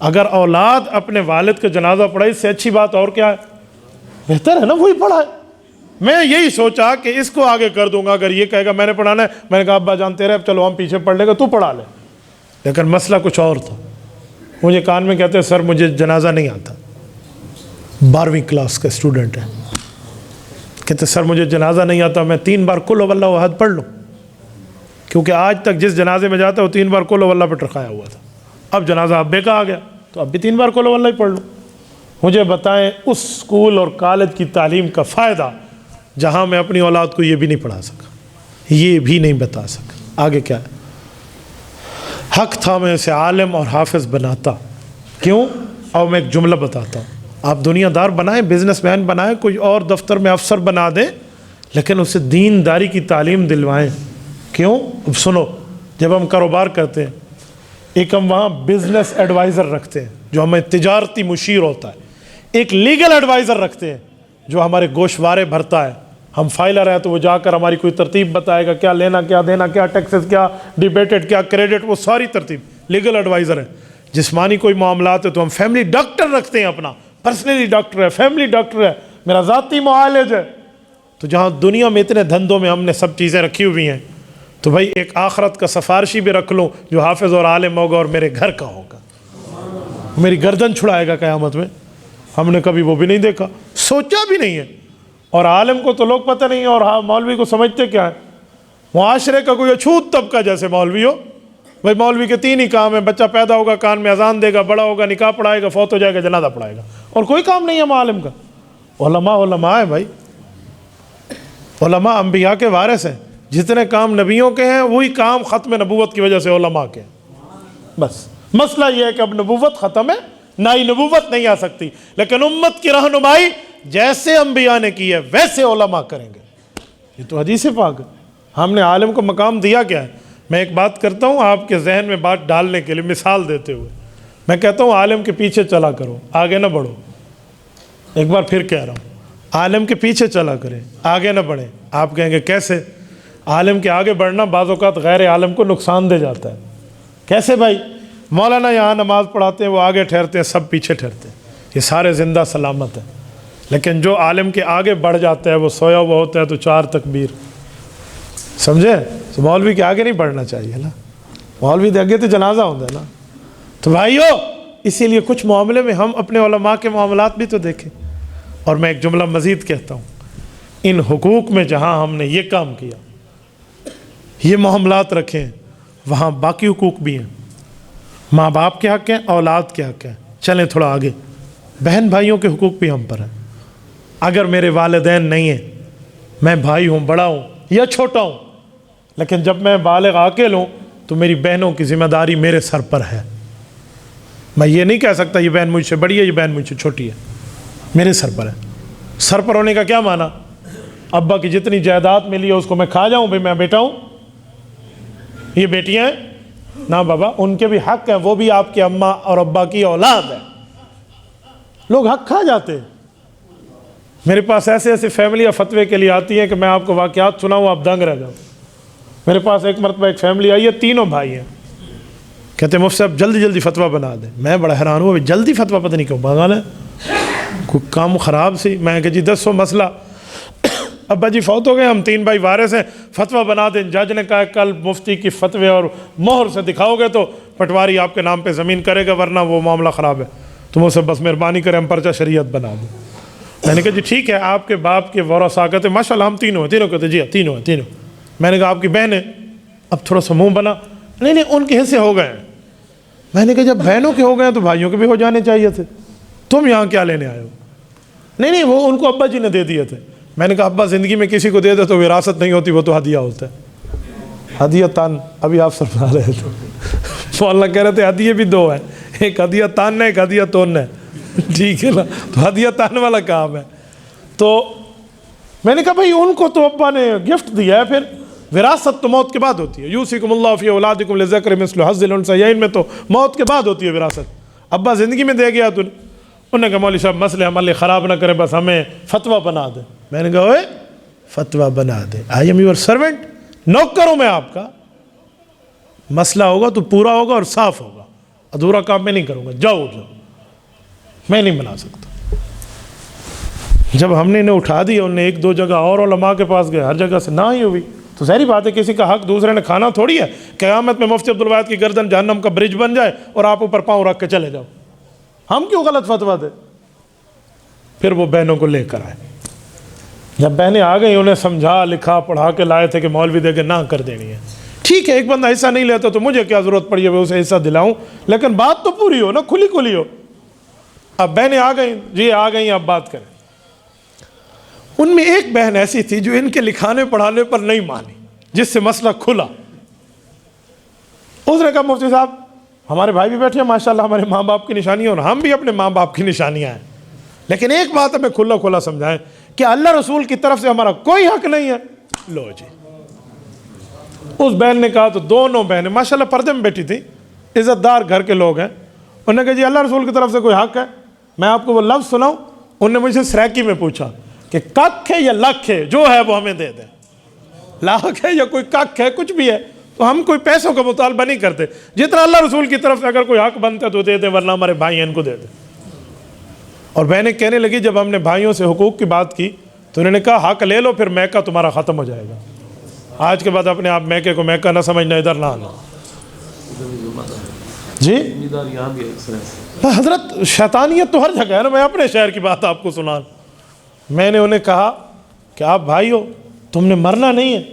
اگر اولاد اپنے والد کا جنازہ پڑھائے اس سے اچھی بات اور کیا ہے؟ بہتر ہے نا وہی پڑھائے۔ میں یہی سوچا کہ اس کو آگے کر دوں گا، اگر یہ کہے گا میں نے پڑھانا ہے، میں نے کہا ابا جانتے رہے چلو ہم پیچھے پڑھ لیں گے، تو پڑھا لے۔ لیکن مسئلہ کچھ اور تھا۔ مجھے کان میں کہتے ہیں سر مجھے جنازہ نہیں آتا، 12ویں کلاس کا اسٹوڈنٹ ہے، کہتے سر مجھے جنازہ نہیں آتا، میں 3 بار قل هو اللہ احد پڑھ لوں؟ کیونکہ آج تک جس جنازے میں جاتا ہے وہ 3 بار قل هو اللہ پہ ٹرکایا ہوا تھا، اب جنازہ ابے کا آ گیا تو اب بھی 3 بار قل هو اللہ ہی پڑھ لوں۔ مجھے بتائیں اس اسکول اور کالج کی تعلیم کا فائدہ جہاں میں اپنی اولاد کو یہ بھی نہیں پڑھا سکا، یہ بھی نہیں بتا سکا آگے کیا ہے۔ حق تھا میں اسے عالم اور حافظ بناتا، کیوں؟ اور میں ایک جملہ بتاتا ہوں، آپ دنیا دار بنائیں، بزنس مین بنائیں، کوئی اور دفتر میں افسر بنا دیں، لیکن اسے دینداری کی تعلیم دلوائیں۔ کیوں؟ اب سنو، جب ہم کاروبار کرتے ہیں، ایک ہم وہاں بزنس ایڈوائزر رکھتے ہیں جو ہمیں تجارتی مشیر ہوتا ہے، ایک لیگل ایڈوائزر رکھتے ہیں جو ہمارے گوشوارے بھرتا ہے۔ ہم فائلر ہیں تو وہ جا کر ہماری کوئی ترتیب بتائے گا، کیا لینا کیا دینا، کیا ٹیکسز، کیا ڈیبیٹڈ، کیا کریڈٹ، وہ ساری ترتیب لیگل ایڈوائزر ہے۔ جسمانی کوئی معاملات ہے تو ہم فیملی ڈاکٹر رکھتے ہیں، اپنا پرسنلی ڈاکٹر ہے، فیملی ڈاکٹر ہے، میرا ذاتی معالج ہے۔ تو جہاں دنیا میں اتنے دھندوں میں ہم نے سب چیزیں رکھی ہوئی ہیں، تو بھائی ایک آخرت کا سفارشی بھی رکھ لوں جو حافظ اور عالم ہوگا اور میرے گھر کا ہوگا، میری گردن چھڑائے گا قیامت میں۔ ہم نے کبھی وہ بھی نہیں دیکھا، سوچا بھی نہیں ہے۔ اور عالم کو تو لوگ پتہ نہیں ہے، اور مولوی کو سمجھتے کیا ہے؟ معاشرے کا کوئی اچھوت طبقہ جیسے مولوی ہو۔ بھائی مولوی کے 3 ہی کام ہیں، بچہ پیدا ہوگا کان میں اذان دے گا، بڑا ہوگا نکاح پڑھائے گا، فوت ہو جائے گا جنازہ پڑھائے گا، اور کوئی کام نہیں ہے عالم کا۔ علماء ہے بھائی، علماء انبیاء کے وارث ہیں، جتنے کام نبیوں کے ہیں وہی کام ختم نبوت کی وجہ سے علماء کے ہیں۔ بس مسئلہ یہ ہے کہ اب نبوت ختم ہے، نئی نبوت نہیں آ سکتی، لیکن امت کی رہنمائی جیسے انبیاء نے کی ہے ویسے علماء کریں گے۔ یہ تو حدیث پاک ہے۔ ہم نے عالم کو مقام دیا کیا ہے؟ میں ایک بات کرتا ہوں آپ کے ذہن میں بات ڈالنے کے لیے، مثال دیتے ہوئے میں کہتا ہوں عالم کے پیچھے چلا کرو، آگے نہ بڑھو۔ ایک بار پھر کہہ رہا ہوں، عالم کے پیچھے چلا کریں، آگے نہ بڑھیں۔ آپ کہیں گے کیسے؟ عالم کے آگے بڑھنا بعض اوقات غیر عالم کو نقصان دے جاتا ہے۔ کیسے بھائی؟ مولانا یہاں نماز پڑھاتے ہیں، وہ آگے ٹھہرتے ہیں، سب پیچھے ٹھہرتے ہیں، یہ سارے زندہ سلامت ہیں۔ لیکن جو عالم کے آگے بڑھ جاتا ہے وہ سویا ہوا ہوتا ہے تو 4 تکبیر، سمجھے؟ تو مولوی کے آگے نہیں بڑھنا چاہیے نا، مولوی کے آگے تو جنازہ ہوتا ہے نا۔ تو بھائیو، اسی لیے کچھ معاملے میں ہم اپنے علماء کے معاملات بھی تو دیکھیں۔ اور میں ایک جملہ مزید کہتا ہوں، ان حقوق میں جہاں ہم نے یہ کام کیا، یہ معاملات رکھیں، وہاں باقی حقوق بھی ہیں۔ ماں باپ کے حق ہیں، اولاد کے حق ہیں۔ چلیں تھوڑا آگے، بہن بھائیوں کے حقوق بھی ہم پر ہیں۔ اگر میرے والدین نہیں ہیں، میں بھائی ہوں، بڑا ہوں یا چھوٹا ہوں، لیکن جب میں بالغ عاقل ہوں تو میری بہنوں کی ذمہ داری میرے سر پر ہے۔ میں یہ نہیں کہہ سکتا یہ بہن مجھ سے بڑی ہے، یہ بہن مجھ سے چھوٹی ہے، میرے سر پر ہے۔ سر پر ہونے کا کیا معنی؟ ابا کی جتنی جائیداد ملی ہے اس کو میں کھا جاؤں؟ بھائی میں بیٹا ہوں، یہ بیٹیاں ہیں نہ بابا، ان کے بھی حق ہیں، وہ بھی آپ کے اماں اور ابا کی اولاد ہے۔ لوگ حق کھا جاتے ہیں۔ میرے پاس ایسے فیملیاں فتوے کے لیے آتی ہیں کہ میں آپ کو واقعات سناؤں آپ دنگ رہ جاؤ۔ میرے پاس ایک مرتبہ ایک فیملی آئی ہے، 3 بھائی ہیں، کہتے ہیں مفتی صاحب جلدی فتویٰ بنا دیں۔ میں بڑا حیران ہوں، جلدی فتویٰ پتہ نہیں کیوں بنا ہے، کوئی کام خراب سی؟ میں کہ جی دسو مسئلہ، ابا جی فوت ہو گئے، ہم 3 بھائی وارث ہیں، فتویٰ بنا دیں۔ جج نے کہا کل مفتی کی فتوے اور مہر سے دکھاؤ گے تو پٹواری آپ کے نام پہ زمین کرے گا، ورنہ وہ معاملہ خراب ہے، تو مجھ سے بس مہربانی کریں ہم پرچہ شریعت بنا دیں۔ میں نے کہا جی ٹھیک ہے، آپ کے باپ کے ورثاء کہتے ہیں ماشاء اللہ ہم تینوں کہتے جی تینوں ہیں۔ میں نے کہا آپ کی بہن ہے؟ اب تھوڑا سا منہ بنا، نہیں ان کے حصے ہو گئے ہیں۔ میں نے کہا جب بہنوں کے ہو گئے ہیں تو بھائیوں کے بھی ہو جانے چاہیے تھے، تم یہاں کیا لینے آئے ہو؟ نہیں وہ ان کو ابا جی نے دے دیے تھے۔ میں نے کہا ابا زندگی میں کسی کو دے دے تو وراثت نہیں ہوتی، وہ تو ہدیہ ہوتا ہے، ہدیہ تان۔ ابھی آپ سب بنا رہے تھے، مولانا کہہ رہے تھے ہدیے بھی 2 ہیں، ایک ہدیہ تان ہے، ایک ہدیہ تون ہے، ٹھیک ہے نا؟ تو ہدیہ تان والا کام ہے۔ تو میں نے کہا بھائی ان کو تو ابا نے گفٹ دیا ہے، پھر وراثت تو موت کے بعد ہوتی ہے، یوصیکم اللہ فی اولادکم للذکر مثل حظ الانثیین میں تو موت کے بعد ہوتی ہے وراثت۔ ابا زندگی میں دے گیا تو انہوں نے کہا مولوی صاحب مسئلے ہمارے خراب نہ کریں، بس ہمیں فتویٰ بنا دیں۔ میں نے کہا اوے فتویٰ بنا دیں، آئی ایم یور سرونٹ، نوکر ہوں میں آپ کا، مسئلہ ہوگا تو پورا ہوگا اور صاف ہوگا، ادھورا کام میں نہیں کروں گا، جاؤ میں نہیں بنا سکتا۔ جب ہم نے انہیں اٹھا دیا، انہیں 1-2 جگہ اور علماء کے پاس گئے، ہر جگہ سے نہ ہی ہوئی، تو ظاہری بات ہے کسی کا حق دوسرے نے کھانا تھوڑی ہے۔ قیامت میں مفتی عبدالواحد کی گردن جہنم کا برج بن جائے اور آپ اوپر پاؤں رکھ کے چلے جاؤ، ہم کیوں غلط فتویٰ دیں؟ پھر وہ بہنوں کو لے کر آئے، جب بہنیں آ گئی انہیں سمجھا لکھا پڑھا کے لائے تھے کہ مولوی دے کے نہ کر دینی ہے۔ ٹھیک ہے ایک بندہ حصہ نہیں لیتا تو مجھے کیا ضرورت پڑی ہے میں اسے حصہ دلاؤں، لیکن بات تو پوری ہو نا، کھلی ہو۔ اب بہنیں آ گئیں، جی آ گئیں، اب بات کریں۔ ان میں ایک بہن ایسی تھی جو ان کے لکھانے پڑھانے پر نہیں مانی، جس سے مسئلہ کھلا۔ اس نے کہا مفتی صاحب ہمارے بھائی بھی بیٹھے ہیں ماشاءاللہ، ہمارے ماں باپ کی نشانیاں اور ہم بھی اپنے ماں باپ کی نشانیاں ہیں، لیکن ایک بات ہمیں کھلا کھلا سمجھائیں کہ اللہ رسول کی طرف سے ہمارا کوئی حق نہیں ہے. لو جی. اس بہن نے کہا تو دونوں بہنیں ماشاءاللہ پردے میں بیٹھی تھی, عزت دار گھر کے لوگ ہیں, انہوں نے کہا جی اللہ رسول کی طرف سے کوئی حق ہے؟ میں آپ کو وہ لفظ سناؤں. انہوں نے مجھ سے سریکی میں پوچھا کہ کک ہے یا لکھ ہے, جو ہے وہ ہمیں دے دیں. لاکھ ہے یا کوئی کک ہے, کچھ بھی ہے, تو ہم کوئی پیسوں کا مطالبہ نہیں کرتے. جتنا اللہ رسول کی طرف سے اگر کوئی حق بنتا ہے تو دے دیں, ورنہ ہمارے بھائی ہیں ان کو دے دیں. اور بہنیں کہنے لگی جب ہم نے بھائیوں سے حقوق کی بات کی تو انہوں نے کہا حق لے لو, پھر میکہ تمہارا ختم ہو جائے گا. آج کے بعد اپنے آپ میکے کو میکہ نہ سمجھنا, ادھر نہ آنا. جی حضرت شیطانیت تو ہر جگہ ہے نا. میں اپنے شہر کی بات آپ کو سنا. میں نے انہیں کہا کہ آپ بھائی ہو, تم نے مرنا نہیں ہے,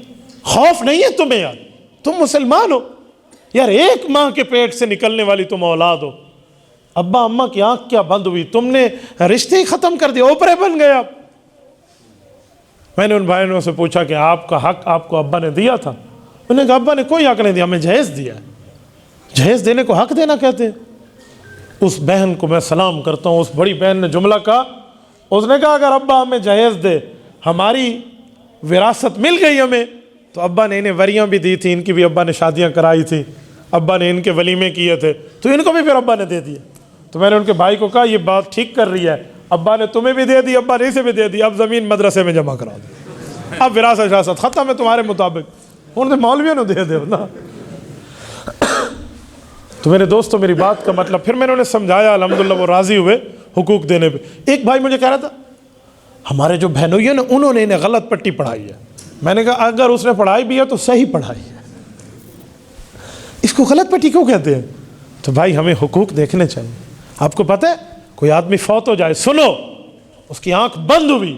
خوف نہیں ہے تمہیں یار, تم مسلمان ہو یار, ایک ماں کے پیٹ سے نکلنے والی تم اولاد ہو. ابا اماں کی آنکھ کیا بند ہوئی, تم نے رشتے ہی ختم کر دیا, اوپرے بن گئے آپ. میں نے ان بھائیوں سے پوچھا کہ آپ کا حق آپ کو ابا نے دیا تھا؟ انہوں نے کہا ابا نے کوئی حق نہیں دیا, ہمیں جہیز دیا ہے. جہیز دینے کو حق دینا کہتے ہیں. اس بہن کو میں سلام کرتا ہوں, اس بڑی بہن نے جملہ کہا, اس نے کہا اگر ابا ہمیں جہیز دے, ہماری وراثت مل گئی ہمیں, تو ابا نے انہیں وریاں بھی دی تھی, ان کی بھی ابا نے شادیاں کرائی تھی, ابا نے ان کے ولیمے کیے تھے, تو ان کو بھی پھر ابا نے دے دیا. تو میں نے ان کے بھائی کو کہا یہ بات ٹھیک کر رہی ہے, ابا نے تمہیں بھی دے دی, ابا نے اسے بھی دے دی, اب زمین مدرسے میں جمع کرا دو, اب وراثت ختم ہے تمہارے مطابق. انہوں نے مولویوں نے دے دے نا. تو میرے دوستوں میری بات کا مطلب پھر میں نے انہیں سمجھایا, الحمدللہ وہ راضی ہوئے حقوق دینے پہ. ایک بھائی مجھے کہہ رہا تھا ہمارے جو بہنوئی ہیں نا انہوں نے انہیں غلط پٹی پڑھائی ہے. میں نے کہا اگر اس نے پڑھائی بھی ہے تو صحیح پڑھائی ہے, اس کو غلط پٹی کیوں کہتے ہیں؟ تو بھائی ہمیں حقوق دیکھنے چاہیے. آپ کو پتہ ہے کوئی آدمی فوت ہو جائے, سنو, اس کی آنکھ بند ہوئی,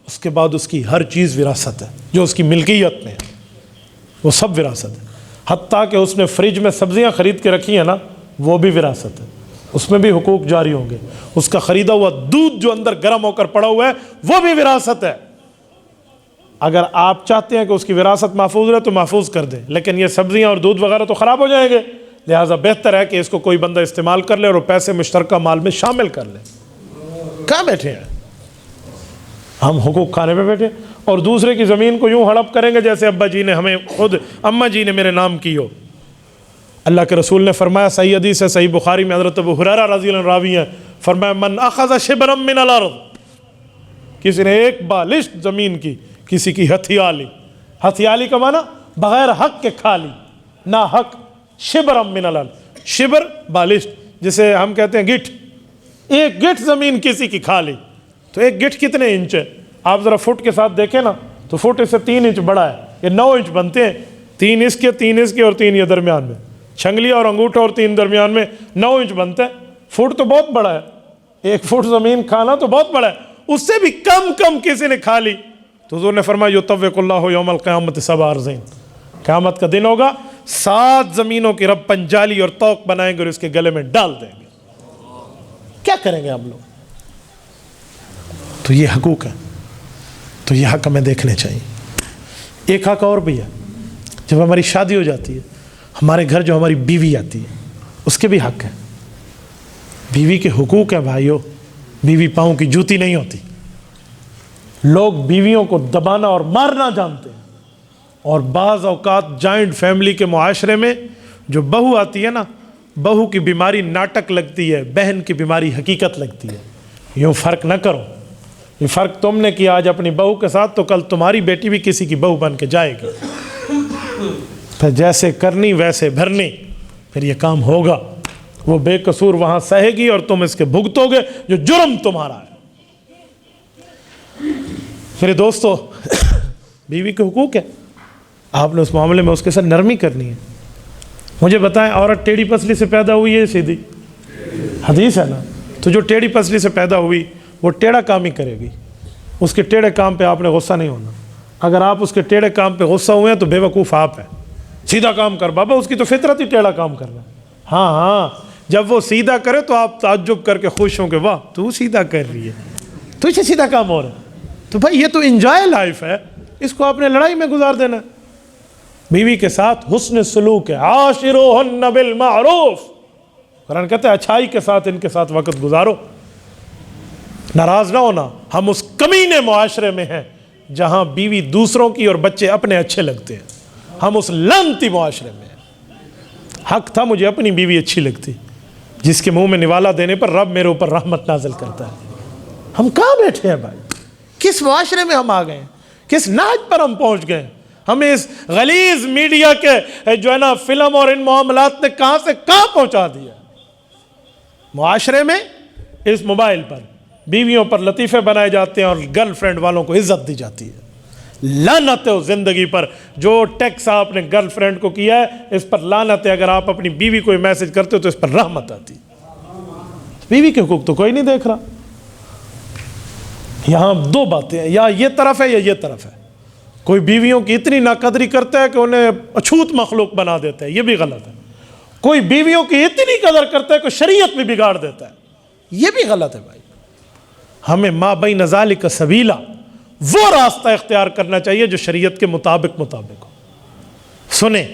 اس کے بعد اس کی ہر چیز وراثت ہے, جو اس کی ملکیت میں ہے وہ سب وراثت ہے. حتیٰ کہ اس نے فریج میں سبزیاں خرید کے رکھی ہیں نا, وہ بھی وراثت ہے, اس میں بھی حقوق جاری ہوں گے. اس کا خریدا ہوا دودھ جو اندر گرم ہو کر پڑا ہوا ہے وہ بھی وراثت ہے. اگر آپ چاہتے ہیں کہ اس کی وراثت محفوظ رہے تو محفوظ کر دیں, لیکن یہ سبزیاں اور دودھ وغیرہ تو خراب ہو جائیں گے, لہٰذا بہتر ہے کہ اس کو کوئی بندہ استعمال کر لے اور پیسے مشترکہ مال میں شامل کر لے. کہاں بیٹھے ہیں ہم حقوق کھانے پہ بیٹھے, اور دوسرے کی زمین کو یوں ہڑپ کریں گے جیسے ابا جی نے ہمیں خود اماں جی نے میرے نام کی ہو. اللہ کے رسول نے فرمایا, صحیح حدیث ہے, صحیح بخاری میں, حضرت ابو ہریرہ رضی اللہ عنہ راوی ہیں, فرمایا من اخذ شبرا من الارض, کسی نے ایک بالشت زمین کی کسی کی ہتھیا لی. ہتھیا لی کا معنی بغیر حق کے کھا لی, نہ حق. شبرا من الارض, شبر بالشت, جسے ہم کہتے ہیں گٹھ, ایک گٹھ زمین کسی کی کھا لی. تو ایک گٹھ کتنے انچ ہے؟ آپ ذرا فٹ کے ساتھ دیکھیں نا, تو فٹ اس سے 3 انچ بڑا ہے, یہ 9 انچ بنتے ہیں. 3 اس کے 3 اس کے اور 3 یہ درمیان میں, چھنگلی اور انگوٹھا اور 3 درمیان میں 9 انچ بنتے ہیں. فٹ تو بہت بڑا ہے, 1 فٹ زمین کھانا تو بہت بڑا ہے, اس سے بھی کم کسی نے کھا لی. تو حضور نے فرمایا یطوق اللہ یوم القیامت 7 ارضین, قیامت کا دن ہوگا 7 زمینوں کی رب پنجالی اور توق بنائیں گے اور اس کے گلے میں ڈال دیں گے. کیا کریں گے ہم لوگ؟ تو یہ حقوق ہے, تو یہ حق ہمیں دیکھنے چاہیے. ایک حق اور بھی ہے, جب ہماری شادی ہو جاتی ہے, ہمارے گھر جو ہماری بیوی آتی ہے اس کے بھی حق ہے. بیوی کے حقوق ہیں بھائیو, بیوی پاؤں کی جوتی نہیں ہوتی. لوگ بیویوں کو دبانا اور مارنا جانتے ہیں, اور بعض اوقات جوائنٹ فیملی کے معاشرے میں جو بہو آتی ہے نا, بہو کی بیماری ناٹک لگتی ہے, بہن کی بیماری حقیقت لگتی ہے. یوں فرق نہ کرو, یہ فرق تم نے کیا آج اپنی بہو کے ساتھ, تو کل تمہاری بیٹی بھی کسی کی بہو بن کے جائے گی. پھر جیسے کرنی ویسے بھرنی, پھر یہ کام ہوگا. وہ بے قصور وہاں سہے گی اور تم اس کے بھگتو گے جو جرم تمہارا ہے. میرے دوستو, بیوی کے حقوق ہے, آپ نے اس معاملے میں اس کے ساتھ نرمی کرنی ہے. مجھے بتائیں, عورت ٹیڑھی پسلی سے پیدا ہوئی ہے سیدھی؟ حدیث ہے نا. تو جو ٹیڑھی پسلی سے پیدا ہوئی وہ ٹیڑھا کام ہی کرے گی. اس کے ٹیڑھے کام پہ آپ نے غصہ نہیں ہونا. اگر آپ اس کے ٹیڑھے کام پہ غصہ ہوئے ہیں تو بے وقوف آپ ہیں. سیدھا کام کر بابا, اس کی تو فطرت ہی ٹیڑھا کام کرنا. ہاں, جب وہ سیدھا کرے تو آپ تعجب کر کے خوش ہوں کہ واہ تو سیدھا کر رہی ہے, تو اسے سیدھا کام ہو رہا ہے. تو بھائی یہ تو انجوائے لائف ہے, اس کو آپ نے لڑائی میں گزار دینا. بیوی کے ساتھ حسن سلوک ہے, عاشروہن بالمعروف. قرآن کہتا ہے اچھائی کے ساتھ ان کے ساتھ وقت گزارو. ناراض نہ ہونا، ہم اس کمینے معاشرے میں ہیں جہاں بیوی دوسروں کی اور بچے اپنے اچھے لگتے ہیں، ہم اس لعنتی معاشرے میں ہیں۔ حق تھا مجھے اپنی بیوی اچھی لگتی، جس کے منہ میں نوالا دینے پر رب میرے اوپر رحمت نازل کرتا ہے۔ ہم کہاں بیٹھے ہیں بھائی؟ کس معاشرے میں ہم آ گئے ہیں؟ کس نہج پر ہم پہنچ گئے ہیں؟ ہمیں اس غلیظ میڈیا کے جو ہے نا فلم اور ان معاملات نے کہاں سے کہاں پہنچا دیا۔ معاشرے میں اس موبائل پر بیویوں پر لطیفے بنائے جاتے ہیں اور گرل فرینڈ والوں کو عزت دی جاتی ہے۔ لعنت ہے اس زندگی پر جو ٹیکس آپ نے گرل فرینڈ کو کیا ہے، اس پر لعنت ہے۔ اگر آپ اپنی بیوی کو میسج کرتے ہو تو اس پر رحمت آتی۔ بیوی کے حقوق تو کوئی نہیں دیکھ رہا۔ یہاں دو باتیں ہیں، یا یہ طرف ہے یا یہ طرف ہے۔ کوئی بیویوں کی اتنی ناقدری کرتا ہے کہ انہیں اچھوت مخلوق بنا دیتا ہے، یہ بھی غلط ہے۔ کوئی بیویوں کی اتنی قدر کرتا ہے کہ شریعت بھی بگاڑ دیتا ہے، یہ بھی غلط ہے بھائی۔ ہمیں ما بین ذالک سبیلا، وہ راستہ اختیار کرنا چاہیے جو شریعت کے مطابق ہو۔ سنیں،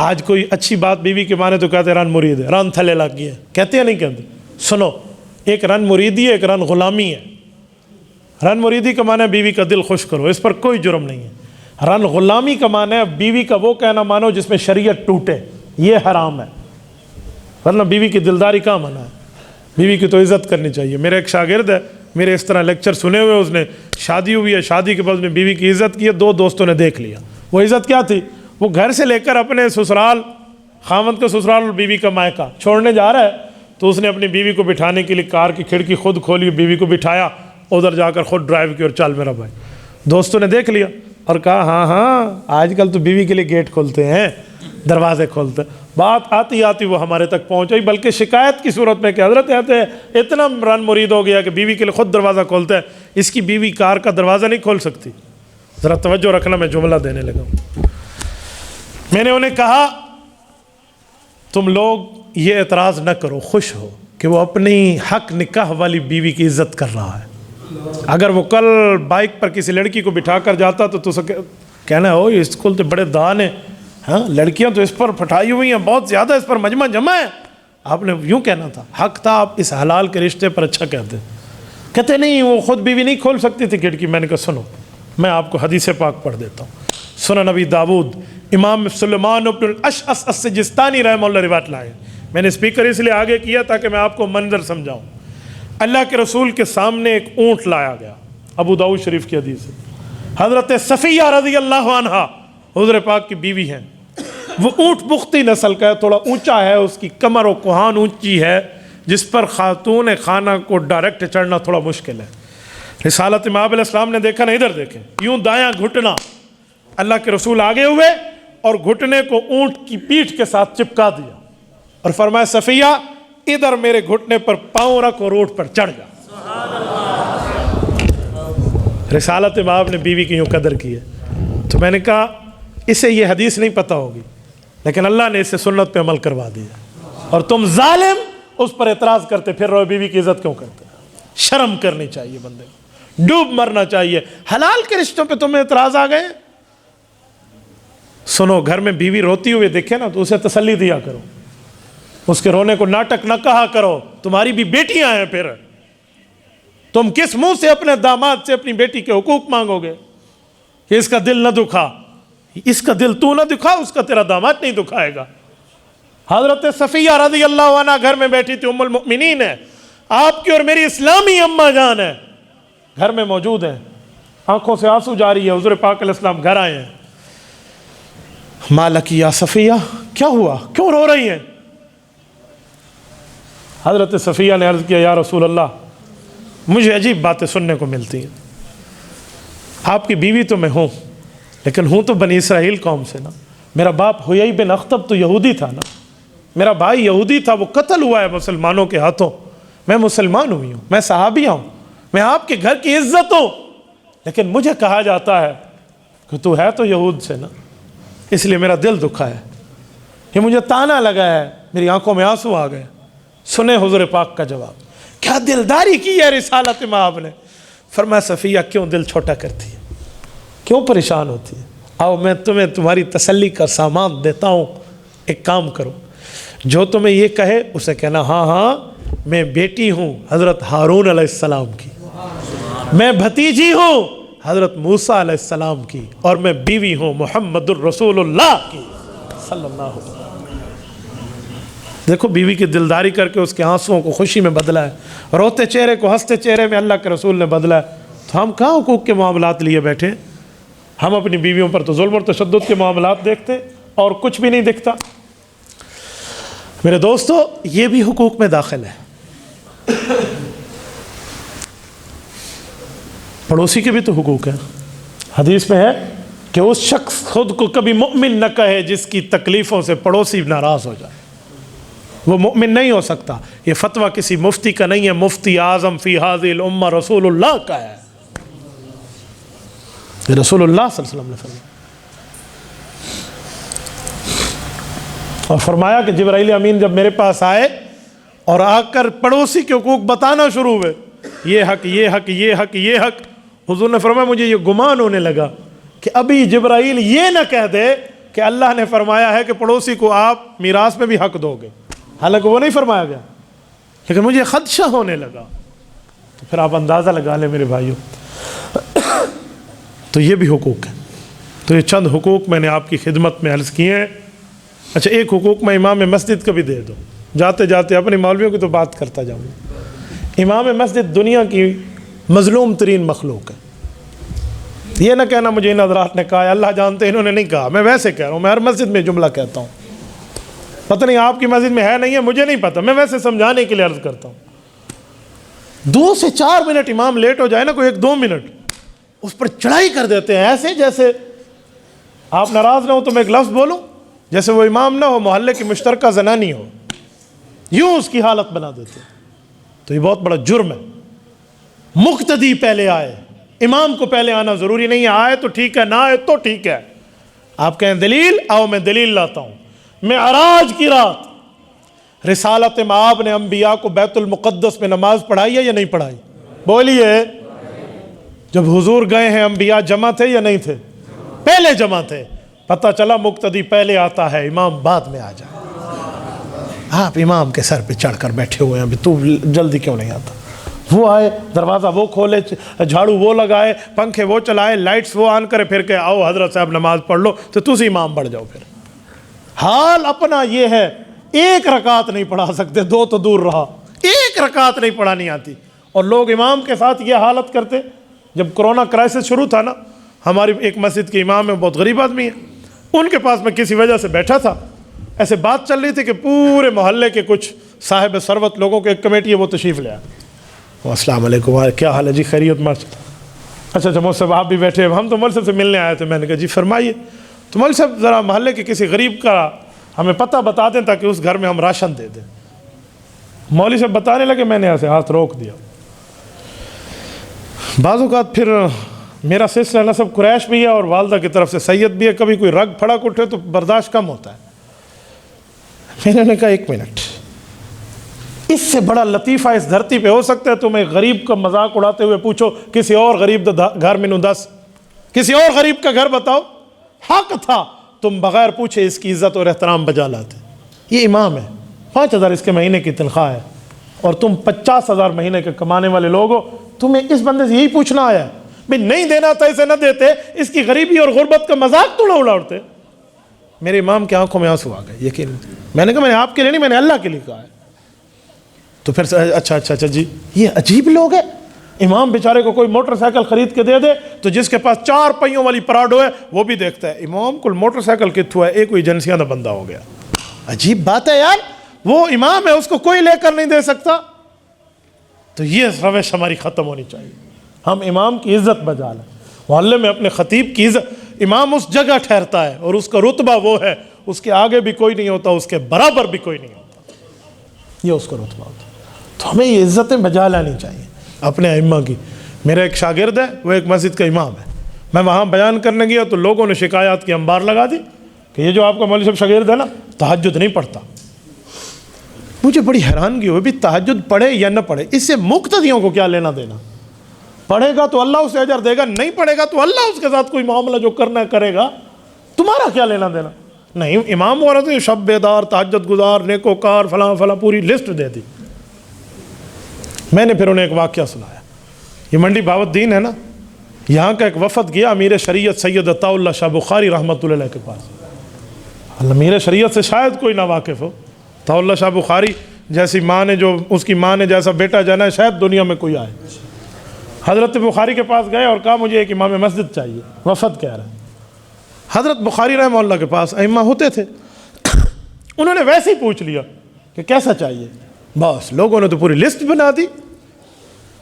آج کوئی اچھی بات بیوی کے مانے تو کہتے ہیں رن مرید ہے، رن تھلے لگ گیا، کہتے ہیں نہیں کہتے؟ سنو، ایک رن مریدی ہے، ایک رن غلامی ہے۔ رن مریدی کا معنی ہے بیوی کا دل خوش کرو، اس پر کوئی جرم نہیں ہے۔ رن غلامی کا معنی ہے بیوی کا وہ کہنا مانو جس میں شریعت ٹوٹے، یہ حرام ہے۔ ورنہ بیوی کی دلداری کہاں منع ہے؟ بیوی کی تو عزت کرنی چاہیے۔ میرا ایک شاگرد ہے، میرے اس طرح لیکچر سنے ہوئے، اس نے شادی ہوئی ہے، شادی کے بعد اس نے بیوی کی عزت کی ہے، دو دوستوں نے دیکھ لیا۔ وہ عزت کیا تھی؟ وہ گھر سے لے کر اپنے سسرال، خاوند کا سسرال اور بیوی کا مائکہ چھوڑنے جا رہا ہے، تو اس نے اپنی بیوی کو بٹھانے کے لیے کار کی کھڑکی خود کھولی، بیوی کو بٹھایا، ادھر جا کر خود ڈرائیو کی اور چل میرا بھائی۔ دوستوں نے دیکھ لیا اور کہا ہاں ہاں آج کل تو بیوی کے لیے گیٹ کھولتے ہیں، دروازے کھولتے ہیں۔ بات آتی آتی وہ ہمارے تک پہنچ گئی، بلکہ شکایت کی صورت میں کہ حضرت کہتے ہیں اتنا رن مرید ہو گیا کہ بیوی کے لیے خود دروازہ کھولتا ہے، اس کی بیوی کار کا دروازہ نہیں کھول سکتی۔ ذرا توجہ رکھنا، میں جملہ دینے لگا ہوں۔ میں نے انہیں کہا تم لوگ یہ اعتراض نہ کرو، خوش ہو کہ وہ اپنی حق نکاح والی بیوی کی عزت کر رہا ہے۔ اگر وہ کل بائک پر کسی لڑکی کو بٹھا کر جاتا تو اسے کہنا ہے او اسکول تو بڑے دان ہیں، ہاں لڑکیاں تو اس پر پھٹائی ہوئی ہیں، بہت زیادہ اس پر مجمع جمع ہے۔ آپ نے یوں کہنا تھا، حق تھا آپ اس حلال کے رشتے پر اچھا کہتے۔ کہتے نہیں وہ خود بیوی نہیں کھول سکتی تھی کھڑکی۔ میں نے کہا سنو، میں آپ کو حدیث پاک پڑھ دیتا ہوں۔ سنن نبی داود، امام سلیمان بن الاشعث السجستانی رحمہ اللہ روایت لائے۔ میں نے اسپیکر اس لیے آگے کیا تاکہ میں آپ کو منظر سمجھاؤں۔ اللہ کے رسول کے سامنے ایک اونٹ لایا گیا، ابو داؤد شریف کی حدیث ہے۔ حضرت صفیہ رضی اللہ عنہا حضور پاک کی بیوی ہیں۔ وہ اونٹ بختی نسل کا ہے، تھوڑا اونچا ہے، اس کی کمر و کوہان اونچی ہے، جس پر خاتون خانہ کو ڈائریکٹ چڑھنا تھوڑا مشکل ہے۔ رسالت مآب علیہ السلام نے دیکھا نا، ادھر دیکھیں، یوں دایاں گھٹنا، اللہ کے رسول آگے ہوئے اور گھٹنے کو اونٹ کی پیٹھ کے ساتھ چپکا دیا اور فرمایا صفیہ ادھر میرے گھٹنے پر پاؤں رکھ اور اونٹ پر چڑھ جا۔ رسالت مآب نے بیوی کی یوں قدر کی ہے۔ تو میں نے کہا اسے یہ حدیث نہیں پتہ ہوگی، لیکن اللہ نے اسے سنت پہ عمل کروا دیا، اور تم ظالم اس پر اعتراض کرتے پھر رہو، بیوی کی عزت کیوں کرتے؟ شرم کرنی چاہیے بندے کو، ڈوب مرنا چاہیے۔ حلال کے رشتوں پہ تمہیں اعتراض آ گئے؟ سنو، گھر میں بیوی روتی ہوئے دیکھے نا تو اسے تسلی دیا کرو، اس کے رونے کو ناٹک نہ کہا کرو۔ تمہاری بھی بیٹیاں ہیں، پھر تم کس منہ سے اپنے داماد سے اپنی بیٹی کے حقوق مانگو گے کہ اس کا دل نہ دکھا؟ اس کا دل تو نہ دکھا، اس کا تیرا داماد نہیں دکھائے گا۔ حضرت صفیہ رضی اللہ عنہ گھر میں بیٹھی تھی، ام المؤمنین ہے، آپ کی اور میری اسلامی اماں جان ہے، گھر میں موجود ہیں، آنکھوں سے آنسو جاری ہے۔ حضور پاک علیہ السلام گھر آئے ہیں۔ مالک یا صفیہ، کیا ہوا، کیوں رو رہی ہیں؟ حضرت صفیہ نے عرض کیا یا رسول اللہ، مجھے عجیب باتیں سننے کو ملتی ہیں۔ آپ کی بیوی تو میں ہوں، لیکن ہوں تو بنی اسرائیل قوم سے نا۔ میرا باپ حیی بن اخطب تو یہودی تھا نا، میرا بھائی یہودی تھا، وہ قتل ہوا ہے مسلمانوں کے ہاتھوں، میں مسلمان ہوئی ہوں، میں صحابیہ ہوں، میں آپ کے گھر کی عزت ہوں، لیکن مجھے کہا جاتا ہے کہ تو ہے تو یہود سے نا، اس لیے میرا دل دکھا ہے، یہ مجھے تانا لگا ہے، میری آنکھوں میں آنسو آ گئے۔ سنیں حضور پاک کا جواب، کیا دلداری کی ہے رسالت مآب نے۔ فرمایا صفیہ کیوں دل چھوٹا کرتی ہے، کیوں پریشان ہوتی ہے؟ آؤ میں تمہیں تمہاری تسلی کا سامان دیتا ہوں، ایک کام کرو، جو تمہیں یہ کہے اسے کہنا ہاں ہاں میں بیٹی ہوں حضرت ہارون علیہ السلام کی، میں بھتیجی ہوں حضرت موسیٰ علیہ السلام کی، اور میں بیوی ہوں محمد الرسول اللہ کی صلی اللہ علیہ وسلم۔ دیکھو بیوی کی دلداری کر کے اس کے آنسوؤں کو خوشی میں بدلا ہے، روتے چہرے کو ہنستے چہرے میں اللہ کے رسول نے بدلا ہے۔ تو ہم کہاں حقوق کے معاملات لیے بیٹھے؟ ہم اپنی بیویوں پر تو ظلم اور تشدد کے معاملات دیکھتے اور کچھ بھی نہیں دکھتا۔ میرے دوستو، یہ بھی حقوق میں داخل ہے۔ پڑوسی کے بھی تو حقوق ہیں۔ حدیث میں ہے کہ اس شخص خود کو کبھی مؤمن نہ کہے جس کی تکلیفوں سے پڑوسی ناراض ہو جائے، وہ مؤمن نہیں ہو سکتا۔ یہ فتویٰ کسی مفتی کا نہیں ہے، مفتی اعظم فی ہذہ الامہ رسول اللہ کا ہے۔ یہ رسول اللہ صلی اللہ علیہ وسلم نے فرمایا، اور فرمایا کہ جبرائیل امین جب میرے پاس آئے اور آ کر پڑوسی کے حقوق بتانا شروع ہوئے، یہ حق، یہ حق، یہ حق، یہ حق، حضور نے فرمایا مجھے یہ گمان ہونے لگا کہ ابھی جبرائیل یہ نہ کہہ دے کہ اللہ نے فرمایا ہے کہ پڑوسی کو آپ میراث میں بھی حق دو گے، حالانکہ وہ نہیں فرمایا گیا، لیکن مجھے خدشہ ہونے لگا۔ تو پھر آپ اندازہ لگا لیں میرے بھائیوں، تو یہ بھی حقوق ہیں۔ تو یہ چند حقوق میں نے آپ کی خدمت میں عرض کیے ہیں۔ اچھا، ایک حقوق میں امام مسجد کا بھی دے دو، جاتے جاتے اپنے مولویوں کی تو بات کرتا جاؤں گا۔ امام مسجد دنیا کی مظلوم ترین مخلوق ہے۔ یہ نہ کہنا مجھے ان حضرات نے کہا ہے، اللہ جانتے انہوں نے نہیں کہا، میں ویسے کہہ رہا ہوں، میں ہر مسجد میں جملہ کہتا ہوں، پتہ نہیں آپ کی مسجد میں ہے نہیں ہے مجھے نہیں پتہ، میں ویسے سمجھانے کے لیے عرض کرتا ہوں۔ 2 سے 4 منٹ امام لیٹ ہو جائے نا، کوئی 1-2 منٹ اس پر چڑھائی کر دیتے ہیں، ایسے جیسے آپ ناراض نہ ہو تو میں ایک لفظ بولوں، جیسے وہ امام نہ ہو، محلے کی مشترکہ زنانی ہو، یوں اس کی حالت بنا دیتے ہیں۔ تو یہ بہت بڑا جرم ہے۔ مقتدی پہلے آئے، امام کو پہلے آنا ضروری نہیں ہے، آئے تو ٹھیک ہے، نہ آئے تو ٹھیک ہے۔ آپ کہیں دلیل، آؤ میں دلیل لاتا ہوں۔ معراج کی رات رسالت مآب نے انبیاء کو بیت المقدس میں نماز پڑھائی ہے یا نہیں پڑھائی؟ بولیے۔ جب حضور گئے ہیں انبیاء جمع تھے یا نہیں تھے؟ پہلے جمع تھے۔ پتہ چلا مقتدی پہلے آتا ہے، امام بعد میں آ جائے۔ آپ امام کے سر پہ چڑھ کر بیٹھے ہوئے ہیں، ابھی تو جلدی کیوں نہیں آتا؟ وہ آئے، دروازہ وہ کھولے، جھاڑو وہ لگائے، پنکھے وہ چلائے، لائٹس وہ آن کرے، پھر کہ آؤ حضرت صاحب نماز پڑھ لو، تو تسی امام بڑھ جاؤ۔ پھر حال اپنا یہ ہے، 1 رکعت نہیں پڑھا سکتے، 2 تو دور رہا، 1 رکعت نہیں پڑھانی آتی۔ اور لوگ امام کے ساتھ یہ حالت کرتے۔ جب کرونا کرائسس شروع تھا نا، ہماری ایک مسجد کے امام ہے، بہت غریب آدمی ہے، ان کے پاس میں کسی وجہ سے بیٹھا تھا، ایسے بات چل رہی تھی کہ پورے محلے کے کچھ صاحب ثروت لوگوں کے ایک کمیٹی ہے، وہ تشریف لے آئے۔ السلام علیکم، کیا حال ہے جی؟ خیریت؟ اچھا مولوی صاحب آپ بھی بیٹھے، ہم تو مولوی صاحب سے ملنے آئے تھے۔ میں نے کہا جی فرمائیے۔ تو مولوی صاحب ذرا محلے کے کسی غریب کا ہمیں پتہ بتا دیں تاکہ اس گھر میں ہم راشن دے دیں۔ مولوی صاحب بتانے لگے، میں نے ایسے ہاتھ روک دیا۔ بعض اوقات پھر میرا سلسلہ نسب قریش بھی ہے اور والدہ کی طرف سے سید بھی ہے، کبھی کوئی رگ پھڑک اٹھے تو برداشت کم ہوتا ہے۔ میں نے کہا 1 منٹ، اس سے بڑا لطیفہ اس دھرتی پہ ہو سکتا ہے؟ تم ایک غریب کا مذاق اڑاتے ہوئے پوچھو کسی اور غریب گھر میں دس، کسی اور غریب کا گھر بتاؤ۔ حق تھا تم بغیر پوچھے اس کی عزت اور احترام بجا لاتے۔ یہ امام ہے، 5,000 اس کے مہینے کی تنخواہ ہے، اور تم 50,000 مہینے کے کمانے والے لوگ ہو، تمہیں اس بندے سے یہی پوچھنا آیا ہے بھئی نہیں دینا تھا اسے نہ دیتے، اس کی غریبی اور غربت کا مذاق تو نہ اڑاتے۔ میرے امام کی آنکھوں میں آنسو آ گئے، یقین۔ میں نے کہا میں نے آپ کے لیے نہیں، میں نے اللہ کے لیے کہا ہے۔ تو پھر اچھا جی، یہ عجیب لوگ ہیں۔ امام بیچارے کو کوئی موٹر سائیکل خرید کے دے دے تو جس کے پاس 4 پہیوں والی پراڈو ہے وہ بھی دیکھتا ہے امام کو موٹر سائیکل کتھو ہے، کوئی ایجنسیاں دا بندہ ہو گیا۔ عجیب بات ہے یار، وہ امام ہے، اس کو کوئی لے کر نہیں دے سکتا۔ تو یہ روش ہماری ختم ہونی چاہیے، ہم امام کی عزت بجا لیں۔ محلے میں اپنے خطیب کی عزت، امام اس جگہ ٹھہرتا ہے اور اس کا رتبہ وہ ہے، اس کے آگے بھی کوئی نہیں ہوتا، اس کے برابر بھی کوئی نہیں ہوتا، یہ اس کا رتبہ ہوتا ہے۔ تو ہمیں یہ عزتیں بجا لانی چاہیے اپنے ائمہ کی۔ میرا ایک شاگرد ہے، وہ ایک مسجد کا امام ہے، میں وہاں بیان کرنے گیا تو لوگوں نے شکایات کی انبار لگا دی کہ یہ جو آپ کا مولوی صاحب شاگرد ہے نا، تہجد نہیں پڑھتا۔ مجھے بڑی حیرانگی ہوئی، بھی تہجد پڑھے یا نہ پڑھے، اس سے مقتدیوں کو کیا لینا دینا؟ پڑھے گا تو اللہ اسے اجر دے گا، نہیں پڑھے گا تو اللہ اس کے ساتھ کوئی معاملہ جو کرنا ہے کرے گا، تمہارا کیا لینا دینا؟ نہیں، امام ہو رہا تھا شب بیدار، تہجد گزار، نیکوکار، فلاں فلاں، پوری لسٹ دے دی۔ میں نے پھر انہیں ایک واقعہ سنایا. یہ منڈی بہاؤالدین ہے نا, یہاں کا ایک وفد گیا امیر شریعت سید عطا اللہ شاہ بخاری رحمۃ اللہ علیہ کے پاس. امیر شریعت سے شاید کوئی نا واقف ہو. عطا اللہ شاہ بخاری جیسی ماں نے, جو اس کی ماں نے جیسا بیٹا جانا ہے, شاید دنیا میں کوئی آئے. حضرت بخاری کے پاس گئے اور کہا مجھے ایک امام مسجد چاہیے. وفد کہہ رہے ہیں. حضرت بخاری رحمہ اللہ کے پاس ائمہ ہوتے تھے, انہوں نے ویسے ہی پوچھ لیا کہ کیسا چاہیے. بس لوگوں نے تو پوری لسٹ بنا دی,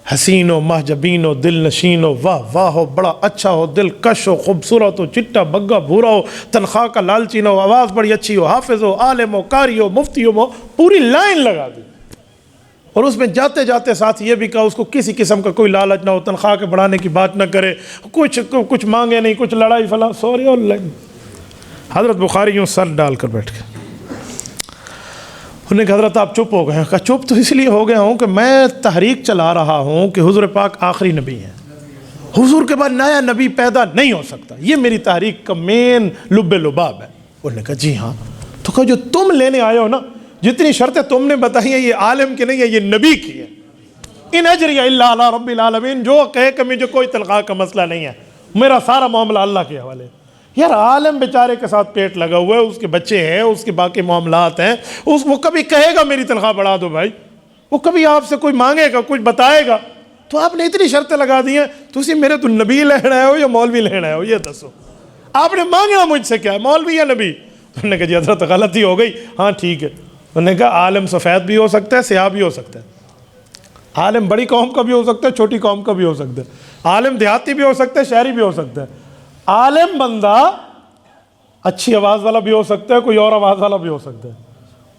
حسین ہو, محجبین ہو, دل نشین ہو, واہ واہ ہو, بڑا اچھا ہو, دل کش ہو, خوبصورت ہو, چٹا بگا بھورا ہو, تنخواہ کا لالچی نہ ہو, آواز بڑی اچھی ہو, حافظ ہو, عالم ہو, قاری ہو, مفتی ہو, پوری لائن لگا دی. اور اس میں جاتے جاتے ساتھ یہ بھی کہا اس کو کسی قسم کا کوئی لالچ نہ ہو, تنخواہ کے بڑھانے کی بات نہ کرے, کچھ مانگے نہیں, کچھ لڑائی فلاں. سوری اور حضرت بخاری یوں سر ڈال کر بیٹھ گئے. انہوں نے کہا حضرت آپ چپ ہو گئے ہیں. کہا چپ تو اس لیے ہو گیا ہوں کہ میں تحریک چلا رہا ہوں کہ حضور پاک آخری نبی ہیں, حضور کے بعد نیا نبی پیدا نہیں ہو سکتا. یہ میری تحریک کا مین لب لباب ہے. انہوں نے کہا جی ہاں. تو کہا جو تم لینے آئے ہو نا, جتنی شرطیں تم نے بتائی ہیں یہ عالم کی نہیں ہے, یہ نبی کی ہے. ان اجری الا علی رب العالمین, جو کہے کہ مجھے کوئی تنخواہ کا مسئلہ نہیں ہے, میرا سارا معاملہ اللہ کے حوالے. یار عالم بیچارے کے ساتھ پیٹ لگا ہوا ہے, اس کے بچے ہیں, اس کے باقی معاملات ہیں, وہ کبھی کہے گا میری تنخواہ بڑھا دو بھائی, وہ کبھی آپ سے کوئی مانگے گا, کچھ بتائے گا. تو آپ نے اتنی شرطیں لگا دی ہیں, تو اسی میرے تو نبی لینا ہے ہو یا مولوی لینا ہے ہو, یہ دسو آپ نے مانگنا مجھ سے کیا ہے, مولوی یا نبی؟ انہوں نے کہا جی حضرت غلطی ہو گئی. ہاں ٹھیک ہے. انہوں نے کہا عالم سفید بھی ہو سکتا ہے, سیاہ بھی ہو سکتا ہے. عالم بڑی قوم کا بھی ہو سکتا ہے, چھوٹی قوم کا بھی ہو سکتا ہے. عالم دیہاتی بھی ہو سکتا ہے, شہری بھی ہو سکتا ہے. عالم بندہ اچھی آواز والا بھی ہو سکتا ہے, کوئی اور آواز والا بھی ہو سکتا ہے.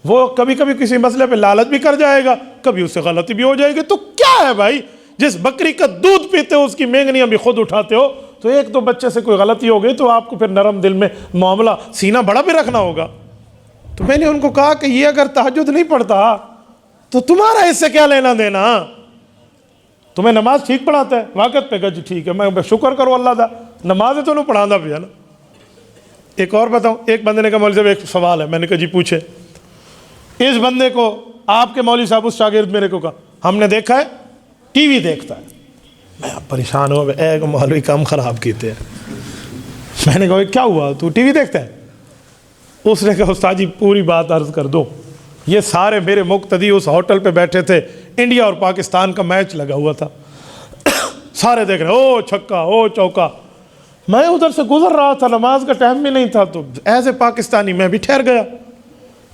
وہ کبھی کبھی کسی مسئلے پہ لالچ بھی کر جائے گا, کبھی اس سے غلطی بھی ہو جائے گی. تو کیا ہے بھائی, جس بکری کا دودھ پیتے ہو اس کی مینگنیاں بھی خود اٹھاتے ہو, تو ایک دو بچے سے کوئی غلطی ہو گئی تو آپ کو پھر نرم دل میں معاملہ سینہ بڑا بھی رکھنا ہوگا. تو میں نے ان کو کہا کہ یہ اگر تہجد نہیں پڑھتا تو تمہارا اس سے کیا لینا دینا؟ تمہیں نماز ٹھیک پڑھاتا ہے وقت پہ؟ جی ٹھیک ہے, میں شکر کرو اللہ دا, نماز تو انہوں پڑھانا بھی ہے نا. ایک اور بتاؤں, ایک بندے نے کہا مولوی صاحب ایک سوال ہے. میں نے کہا جی پوچھے. اس بندے کو آپ کے مولوی صاحب اس شاگرد میرے کو کہا ہم نے دیکھا ہے ٹی وی دیکھتا ہے. میں پریشان ہوا, ایک مولوی کام خراب کیتے ہیں. میں نے کہا کیا ہوا, تو ٹی وی دیکھتا ہے؟ اس نے کہا استاد جی پوری بات عرض کر دو, یہ سارے میرے مقتدی اس ہوٹل پہ بیٹھے تھے, انڈیا اور پاکستان کا میچ لگا ہوا تھا, سارے دیکھ رہے او چھکا او چوکا. میں ادھر سے گزر رہا تھا, نماز کا ٹائم بھی نہیں تھا, تو ایز اے پاکستانی میں بھی ٹھہر گیا.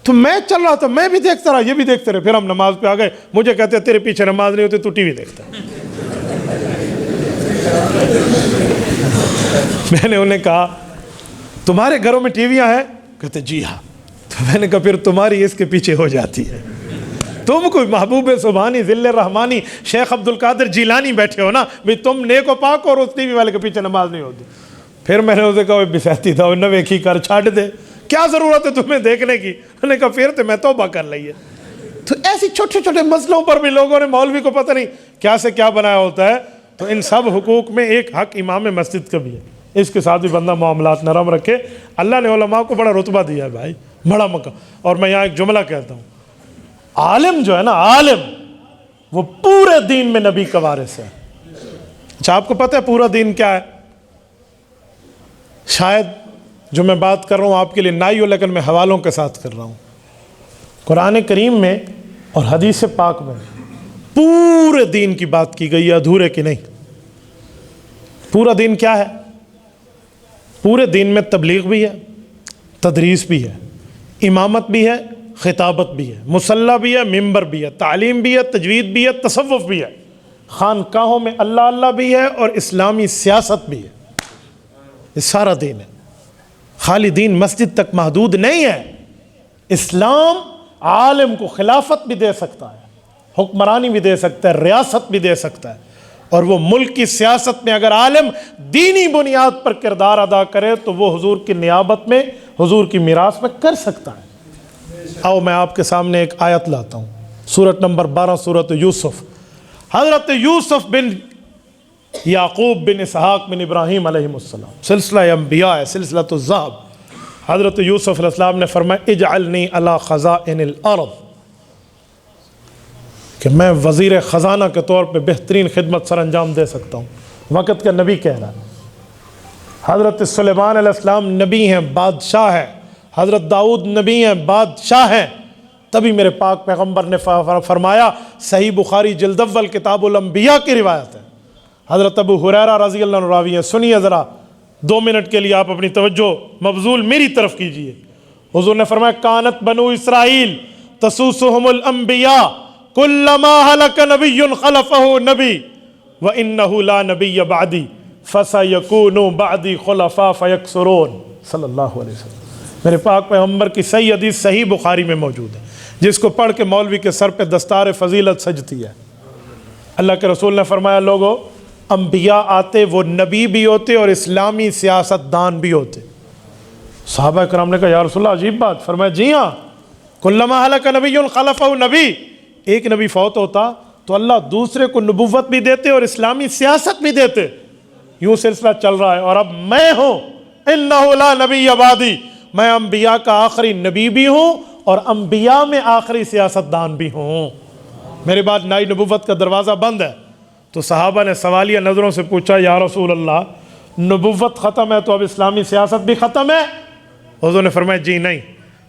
تو میچ چل رہا تھا, میں بھی دیکھتا رہا, یہ بھی دیکھتے رہے. پھر ہم نماز پہ آ گئے, مجھے کہتے تیرے پیچھے نماز نہیں ہوتی, تو ٹی وی دیکھتا. میں نے انہیں کہا تمہارے گھروں میں ٹی ویاں ہیں؟ کہتے جی ہاں. تو میں نے کہا پھر تمہاری اس کے پیچھے ہو جاتی ہے. تم کوئی محبوب سبحانی ذل رحمانی شیخ عبد القادر جیلانی بیٹھے ہو نا بھئی, تم نیک و پاک اور اس ٹی وی والے کے پیچھے نماز نہیں ہوتی. پھر میں نے اسے کہا بسہتی تھا نہ ویکھی کر چھاڑ دے, کیا ضرورت ہے تمہیں دیکھنے کی؟ انہوں نے کہا پھر تو میں توبہ کر لی ہے. تو ایسی چھوٹے چھوٹے مسئلوں پر بھی لوگوں نے مولوی کو پتہ نہیں کیا سے کیا بنایا ہوتا ہے. تو ان سب حقوق میں ایک حق امام مسجد کا بھی ہے, اس کے ساتھ بھی بندہ معاملات نرم رکھے. اللہ نے علماء کو بڑا رتبہ دیا ہے بھائی, بڑا مقام. اور میں یہاں ایک جملہ کہتا ہوں, عالم جو ہے نا, عالم وہ پورے دین میں نبی کا وارث ہے. اچھا آپ کو پتہ ہے پورا دین کیا ہے؟ شاید جو میں بات کر رہا ہوں آپ کے لیے نائی ہو, لیکن میں حوالوں کے ساتھ کر رہا ہوں. قرآن کریم میں اور حدیث پاک میں پورے دین کی بات کی گئی ہے, ادھورے کی نہیں. پورا دین کیا ہے؟ پورے دین میں تبلیغ بھی ہے, تدریس بھی ہے, امامت بھی ہے, خطابت بھی ہے, مصلی بھی ہے, ممبر بھی ہے, تعلیم بھی ہے, تجوید بھی ہے, تصوف بھی ہے, خانقاہوں میں اللہ اللہ بھی ہے, اور اسلامی سیاست بھی ہے. یہ سارا دین ہے. خالی دین مسجد تک محدود نہیں ہے. اسلام عالم کو خلافت بھی دے سکتا ہے, حکمرانی بھی دے سکتا ہے, ریاست بھی دے سکتا ہے, اور وہ ملک کی سیاست میں اگر عالم دینی بنیاد پر کردار ادا کرے تو وہ حضور کی نیابت میں, حضور کی میراث میں کر سکتا ہے. آؤ میں آپ کے سامنے ایک آیت لاتا ہوں, سورت نمبر 12 سورت یوسف. حضرت یوسف بن یعقوب بن اسحاق بن ابراہیم علیہ السلام, سلسلہ انبیاء ہے, سلسلہ الذہب. حضرت یوسف علیہ السلام نے فرمایا اجعلنی علی خزائن الارض, کہ میں وزیر خزانہ کے طور پہ بہترین خدمت سر انجام دے سکتا ہوں. وقت کا نبی کہہ رہا ہے. حضرت سلیمان علیہ السلام نبی ہیں، بادشاہ ہے. حضرت داؤد نبی ہیں، بادشاہ ہیں. تبھی میرے پاک پیغمبر نے فرمایا، صحیح بخاری جلد اول کتاب الانبیاء کی روایت ہے، حضرت ابو ہریرہ رضی اللہ عنہ راوی ہیں. سنیے ذرا 2 منٹ کے لیے آپ اپنی توجہ مبذول میری طرف کیجئے. حضور نے فرمایا، کانت بنو اسرائیل تسوسهم الانبیاء کلما ہلک نبی خلفہ نبی وانہ لا نبی بعدی فسیکون بعدی خلفاء فیکثرون. صلی اللہ علیہ وسلم. میرے پاک پیغمبر کی صحیح حدیث صحیح بخاری میں موجود ہے، جس کو پڑھ کے مولوی کے سر پہ دستار فضیلت سجتی ہے. اللہ کے رسول نے فرمایا، لوگوں انبیاء آتے وہ نبی بھی ہوتے اور اسلامی سیاست دان بھی ہوتے. صحابہ کرام نے کہا، یا رسول اللہ عجیب بات. فرمایا، جی ہاں، کلما ہلک نبی خلفہ نبی، ایک نبی فوت ہوتا تو اللہ دوسرے کو نبوت بھی دیتے اور اسلامی سیاست بھی دیتے. یوں سلسلہ چل رہا ہے. اور اب میں ہوں، انہ لا نبی بعدی، میں انبیاء کا آخری نبی بھی ہوں اور انبیاء میں آخری سیاست دان بھی ہوں. میرے بعد نئی نبوت کا دروازہ بند ہے. تو صحابہ نے سوالیہ نظروں سے پوچھا، یا رسول اللہ نبوت ختم ہے تو اب اسلامی سیاست بھی ختم ہے؟ حضور نے فرمایا، جی نہیں،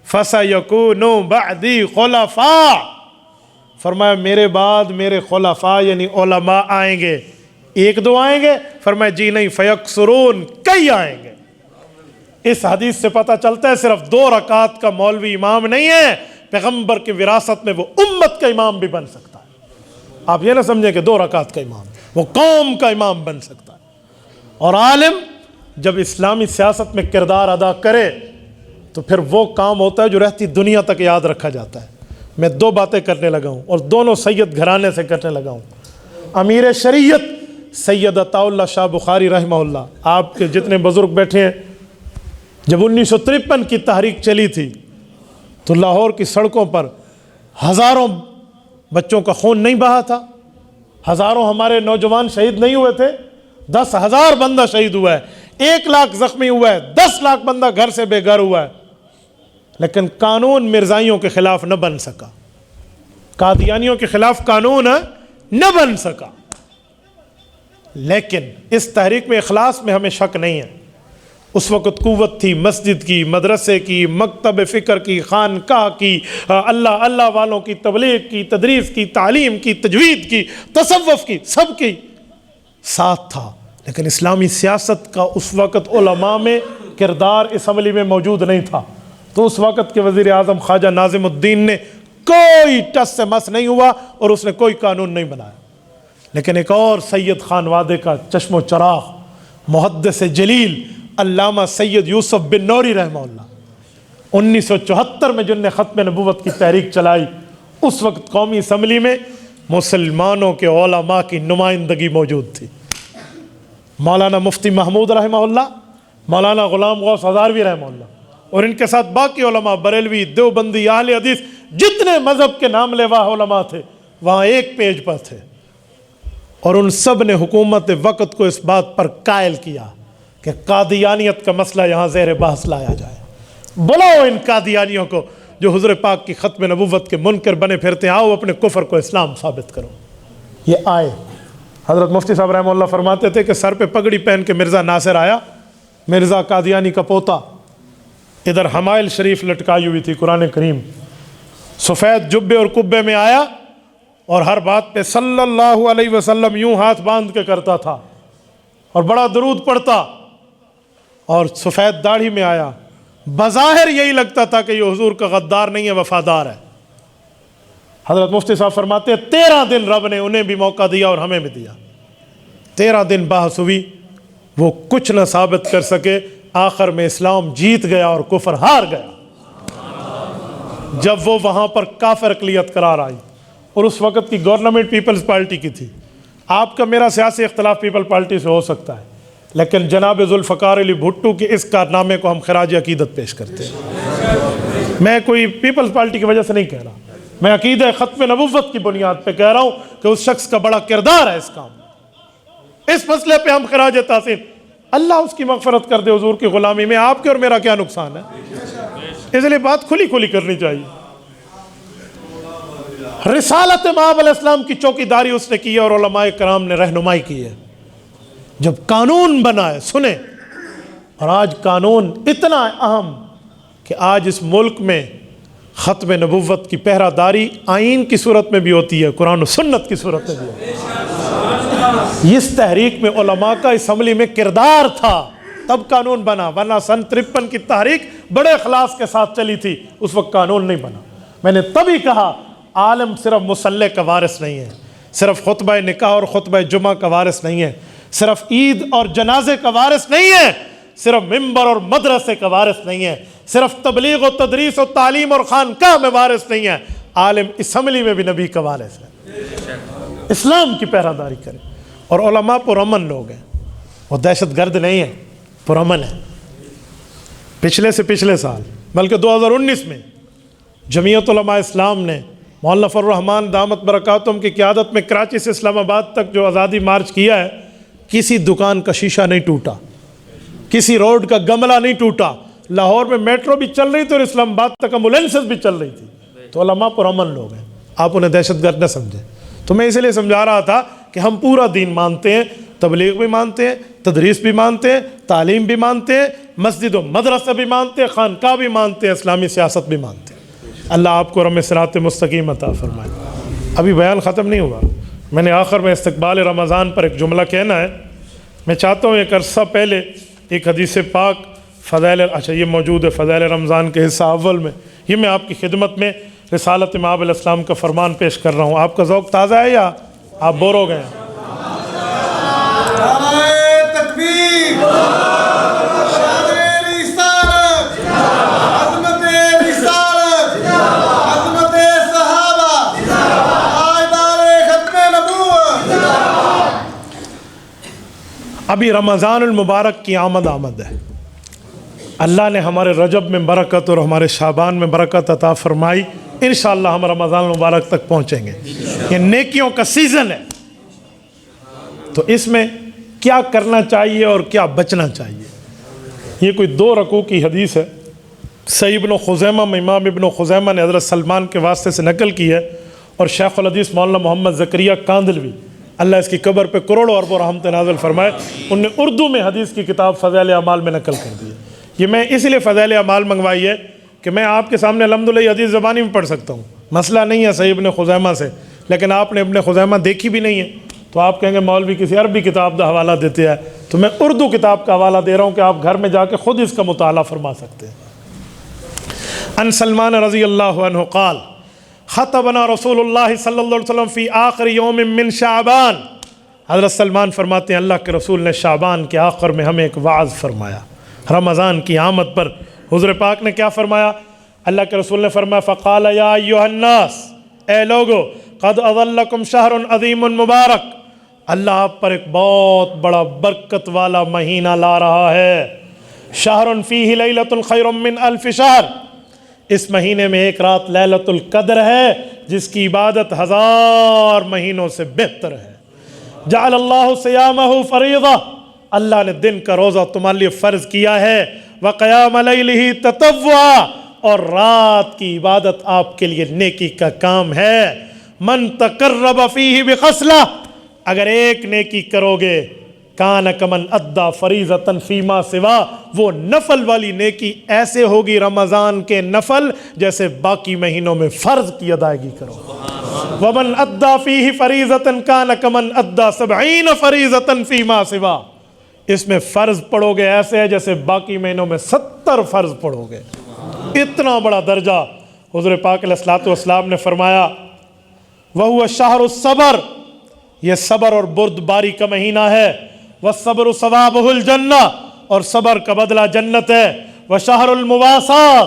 فَسَيَكُونُ بَعْدِي خُلَفَاء، فرمایا میرے بعد میرے خلفاء یعنی علماء آئیں گے. 1-2 آئیں گے؟ فرمایا جی نہیں، فَيَكْثُرُونَ، کئی آئیں گے. اس حدیث سے پتہ چلتا ہے صرف 2 رکعت کا مولوی امام نہیں ہے، پیغمبر کی وراثت میں وہ امت کا امام بھی بن سکتا ہے. آپ یہ نہ سمجھیں کہ 2 رکعت کا امام، وہ قوم کا امام بن سکتا ہے. اور عالم جب اسلامی سیاست میں کردار ادا کرے تو پھر وہ کام ہوتا ہے جو رہتی دنیا تک یاد رکھا جاتا ہے. میں 2 باتیں کرنے لگا ہوں اور دونوں سید گھرانے سے کرنے لگا ہوں. امیر شریعت سید عطا اللہ شاہ بخاری رحمہ اللہ، آپ کے جتنے بزرگ بیٹھے ہیں، جب 1953 کی تحریک چلی تھی تو لاہور کی سڑکوں پر ہزاروں بچوں کا خون نہیں بہا تھا، ہزاروں ہمارے نوجوان شہید نہیں ہوئے تھے. 10,000 بندہ شہید ہوا ہے، 1 لاکھ زخمی ہوا ہے، 10 لاکھ بندہ گھر سے بے گھر ہوا ہے. لیکن قانون مرزائیوں کے خلاف نہ بن سکا، قادیانیوں کے خلاف قانون نہ بن سکا. لیکن اس تحریک میں اخلاص میں ہمیں شک نہیں ہے. اس وقت قوت تھی مسجد کی، مدرسے کی، مکتب فکر کی، خانقاہ کی، اللہ والوں کی تبلیغ کی، تدریس کی، تعلیم کی، تجوید کی، تصوف کی، سب کی ساتھ تھا. لیکن اسلامی سیاست کا اس وقت علماء میں کردار اسمبلی میں موجود نہیں تھا. تو اس وقت کے وزیر اعظم خواجہ ناظم الدین نے کوئی ٹس سے مس نہیں ہوا اور اس نے کوئی قانون نہیں بنایا. لیکن ایک اور سید خان وادے کا چشم و چراغ، محدث جلیل علامہ سید یوسف بن نوری رحمہ اللہ، 1974 میں جن نے ختم نبوت کی تحریک چلائی، اس وقت قومی اسمبلی میں مسلمانوں کے علماء کی نمائندگی موجود تھی. مولانا مفتی محمود رحمہ اللہ، مولانا غلام غوث ہزاروی رحمہ اللہ، اور ان کے ساتھ باقی علماء، بریلوی، دیوبندی، اہل حدیث، جتنے مذہب کے نام لیوا علماء تھے وہاں ایک پیج پر تھے. اور ان سب نے حکومت وقت کو اس بات پر قائل کیا کہ قادیانیت کا مسئلہ یہاں زیر بحث لایا جائے. بلاؤ ان قادیانیوں کو جو حضور پاک کی ختم نبوت کے منکر بنے پھرتے ہیں، آؤ اپنے کفر کو اسلام ثابت کرو. یہ آئے. حضرت مفتی صاحب رحمہ اللہ فرماتے تھے کہ سر پہ پگڑی پہن کے مرزا ناصر آیا، مرزا قادیانی کا پوتا، ادھر حمائل شریف لٹکائی ہوئی تھی قرآن کریم، سفید جبے اور کبے میں آیا اور ہر بات پہ صلی اللہ علیہ وسلم یوں ہاتھ باندھ کے کرتا تھا اور بڑا درود پڑھتا، اور سفید داڑھی میں آیا. بظاہر یہی لگتا تھا کہ یہ حضور کا غدار نہیں ہے، وفادار ہے. حضرت مفتی صاحب فرماتے ہیں 13 دن رب نے انہیں بھی موقع دیا اور ہمیں بھی دیا. 13 دن بحث ہوئی، وہ کچھ نہ ثابت کر سکے. آخر میں اسلام جیت گیا اور کفر ہار گیا جب وہ وہاں پر کافر اقلیت قرار آئی. اور اس وقت کی گورنمنٹ پیپلز پارٹی کی تھی. آپ کا میرا سیاسی اختلاف پیپل پارٹی سے ہو سکتا ہے، لیکن جناب ذوالفقار علی بھٹو کے اس کارنامے کو ہم خراج عقیدت پیش کرتے ہیں. میں کوئی پیپلز پارٹی کی وجہ سے نہیں کہہ رہا، میں عقیدہ ختم نبوت کی بنیاد پہ کہہ رہا ہوں کہ اس شخص کا بڑا کردار ہے اس کام. اس مسئلے پہ ہم خراج تحسین، اللہ اس کی مغفرت کر دے حضور کی غلامی میں، آپ کے اور میرا کیا نقصان ہے؟ اس لیے بات کھلی کھلی کرنی چاہیے. رسالت مآب علیہ السلام کی چوکیداری اس نے کی ہے اور علماء کرام نے رہنمائی کی ہے. جب قانون بنا ہے سنیں، اور آج قانون اتنا اہم کہ آج اس ملک میں ختم نبوت کی پہرہ داری آئین کی صورت میں بھی ہوتی ہے، قرآن و سنت کی صورت میں بھی ہوتی ہے. اس تحریک میں علماء کا اسمبلی میں کردار تھا، تب قانون بنا، ورنہ سن 53 کی تحریک بڑے اخلاص کے ساتھ چلی تھی، اس وقت قانون نہیں بنا. میں نے تبھی کہا عالم صرف مصلی کا وارث نہیں ہے، صرف خطبہ نکاح اور خطبہ جمعہ کا وارث نہیں ہے، صرف عید اور جنازے کا وارث نہیں ہے، صرف ممبر اور مدرسے کا وارث نہیں ہے، صرف تبلیغ و تدریس و تعلیم اور خانقاہ میں وارث نہیں ہے، عالم اسمبلی میں بھی نبی کا وارث ہے. اسلام کی پہرہ داری کرے. اور علماء پرامن لوگ ہیں، وہ دہشت گرد نہیں ہیں، پرامن ہیں. پچھلے سے پچھلے سال بلکہ 2019 میں جمعیت علماء اسلام نے مولف الرحمان دامت برکاتہم کی قیادت میں کراچی سے اسلام آباد تک جو آزادی مارچ کیا ہے، کسی دکان کا شیشہ نہیں ٹوٹا، کسی روڈ کا گملہ نہیں ٹوٹا. لاہور میں میٹرو بھی چل رہی تھی اور اسلام آباد تک ایمبولینسز بھی چل رہی تھی. تو علماء پرامن لوگ ہیں، آپ انہیں دہشت گرد نہ سمجھیں. تو میں اسی لیے سمجھا رہا تھا کہ ہم پورا دین مانتے ہیں، تبلیغ بھی مانتے ہیں، تدریس بھی مانتے ہیں، تعلیم بھی مانتے ہیں، مسجد و مدرسہ بھی مانتے ہیں، خانقاہ بھی مانتے ہیں، اسلامی سیاست بھی مانتے ہیں. اللہ آپ کو رحم صراط مستقیم عطا فرمائے. ابھی بیان ختم نہیں ہوا، میں نے آخر میں استقبال رمضان پر ایک جملہ کہنا ہے. میں چاہتا ہوں ایک عرصہ پہلے ایک حدیث پاک فضائل، اچھا یہ موجود ہے فضائل رمضان کے حصہ اول میں، یہ میں آپ کی خدمت میں رسالت مآب علیہ السلام کا فرمان پیش کر رہا ہوں. آپ کا ذوق تازہ ہے یا آپ بور ہو گئے ہیں؟ ابھی رمضان المبارک کی آمد ہے. اللہ نے ہمارے رجب میں برکت اور ہمارے شعبان میں برکت عطا فرمائی. انشاءاللہ ہم رمضان المبارک تک پہنچیں گے. یہ نیکیوں کا سیزن ہے. تو اس میں کیا کرنا چاہیے اور کیا بچنا چاہیے؟ یہ کوئی 2 رکوع کی حدیث ہے، صحیح ابن خزیمہ میں امام ابن خزیمہ نے حضرت سلمان کے واسطے سے نقل کی ہے، اور شیخ الحدیث مولانا محمد زکریا کاندلوی اللہ اس کی قبر پہ کروڑوں اربوں رحمت نازل فرمائے، ان نے اردو میں حدیث کی کتاب فضائل اعمال میں نقل کر دی ہے. یہ میں اس لیے فضائل اعمال منگوائی ہے کہ میں آپ کے سامنے الحمدللہ یہ حدیث زبانی میں پڑھ سکتا ہوں، مسئلہ نہیں ہے صحیح ابن خزیمہ سے، لیکن آپ نے ابن خزیمہ دیکھی بھی نہیں ہے تو آپ کہیں گے مولوی کسی عربی کتاب کا حوالہ دیتے ہیں. تو میں اردو کتاب کا حوالہ دے رہا ہوں کہ آپ گھر میں جا کے خود اس کا مطالعہ فرما سکتے ہیں. ان سلمان رضی اللہ عنہ قال خطبنا رسول اللہ صلی اللہ علیہ وسلم فی آخر یوم من شعبان. حضرت سلمان فرماتے ہیں اللہ کے رسول نے شعبان کے آخر میں ہمیں ایک وعظ فرمایا. رمضان کی آمد پر حضور پاک نے کیا فرمایا؟ اللہ کے رسول نے فرمایا فقال یا ایھا الناس، اے لوگو، قد اظلکم شہر عظیم مبارک، اللہ آپ پر ایک بہت بڑا برکت والا مہینہ لا رہا ہے. شہر فیہ لیلۃ خیر من الف شہر، اس مہینے میں ایک رات لیلۃ القدر ہے جس کی عبادت 1000 مہینوں سے بہتر ہے. جعل اللہ صیامہ فریضہ، اللہ نے دن کا روزہ تمہارے لیے فرض کیا ہے. وقیام لیلہ تطوعا، اور رات کی عبادت آپ کے لیے نیکی کا کام ہے. من تقرب فیہ بخصلہ، اگر ایک نیکی کرو گے کان کمن ادا فریضۃ فیما سوا، وہ نفل والی نیکی ایسے ہوگی رمضان کے نفل جیسے باقی مہینوں میں فرض کی ادائیگی کرو. ومن ادا فیہ فریضۃ کان کمن ادا 70 فریضۃ فیما سوا، اس میں فرض پڑھو گے ایسے ہے جیسے باقی مہینوں میں 70 فرض پڑھو گے. اتنا بڑا درجہ. حضور پاک علیہ الصلوۃ والسلام نے فرمایا وَهُوَ شَهْرُ الصَّبْرِ، یہ صبر اور بردباری کا مہینہ ہے. وَالصَّبْرُ ثَوَابُهُ الْجَنَّةُ، اور صبر کا بدلہ جنت ہے. وَشَهْرُ الْمُوَاسَاةِ،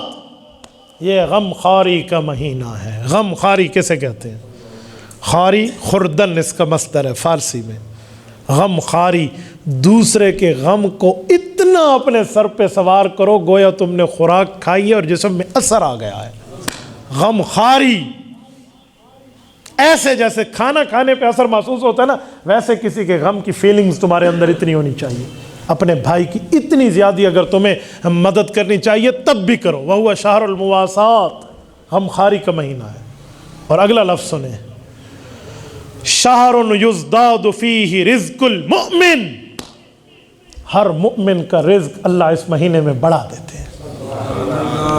یہ غم خاری کا مہینہ ہے. غم خاری کسے کہتے ہیں؟ خاری خوردن اس کا مصدر ہے فارسی میں. غم خاری، دوسرے کے غم کو اتنا اپنے سر پہ سوار کرو گویا تم نے خوراک کھائی ہے اور جسم میں اثر آ گیا ہے. غم خاری ایسے جیسے کھانا کھانے پہ اثر محسوس ہوتا ہے نا، ویسے کسی کے غم کی فیلنگز تمہارے اندر اتنی ہونی چاہیے. اپنے بھائی کی اتنی زیادہ اگر تمہیں مدد کرنی چاہیے تب بھی کرو. وَهُوَ شَهْرُ الْمُوَاسَاةِ، غم خاری کا مہینہ ہے. اور اگلا لفظ سنیں، شہر یزداد فیہ رزق المؤمن، ہر مؤمن کا رزق اللہ اس مہینے میں بڑھا دیتے ہیں،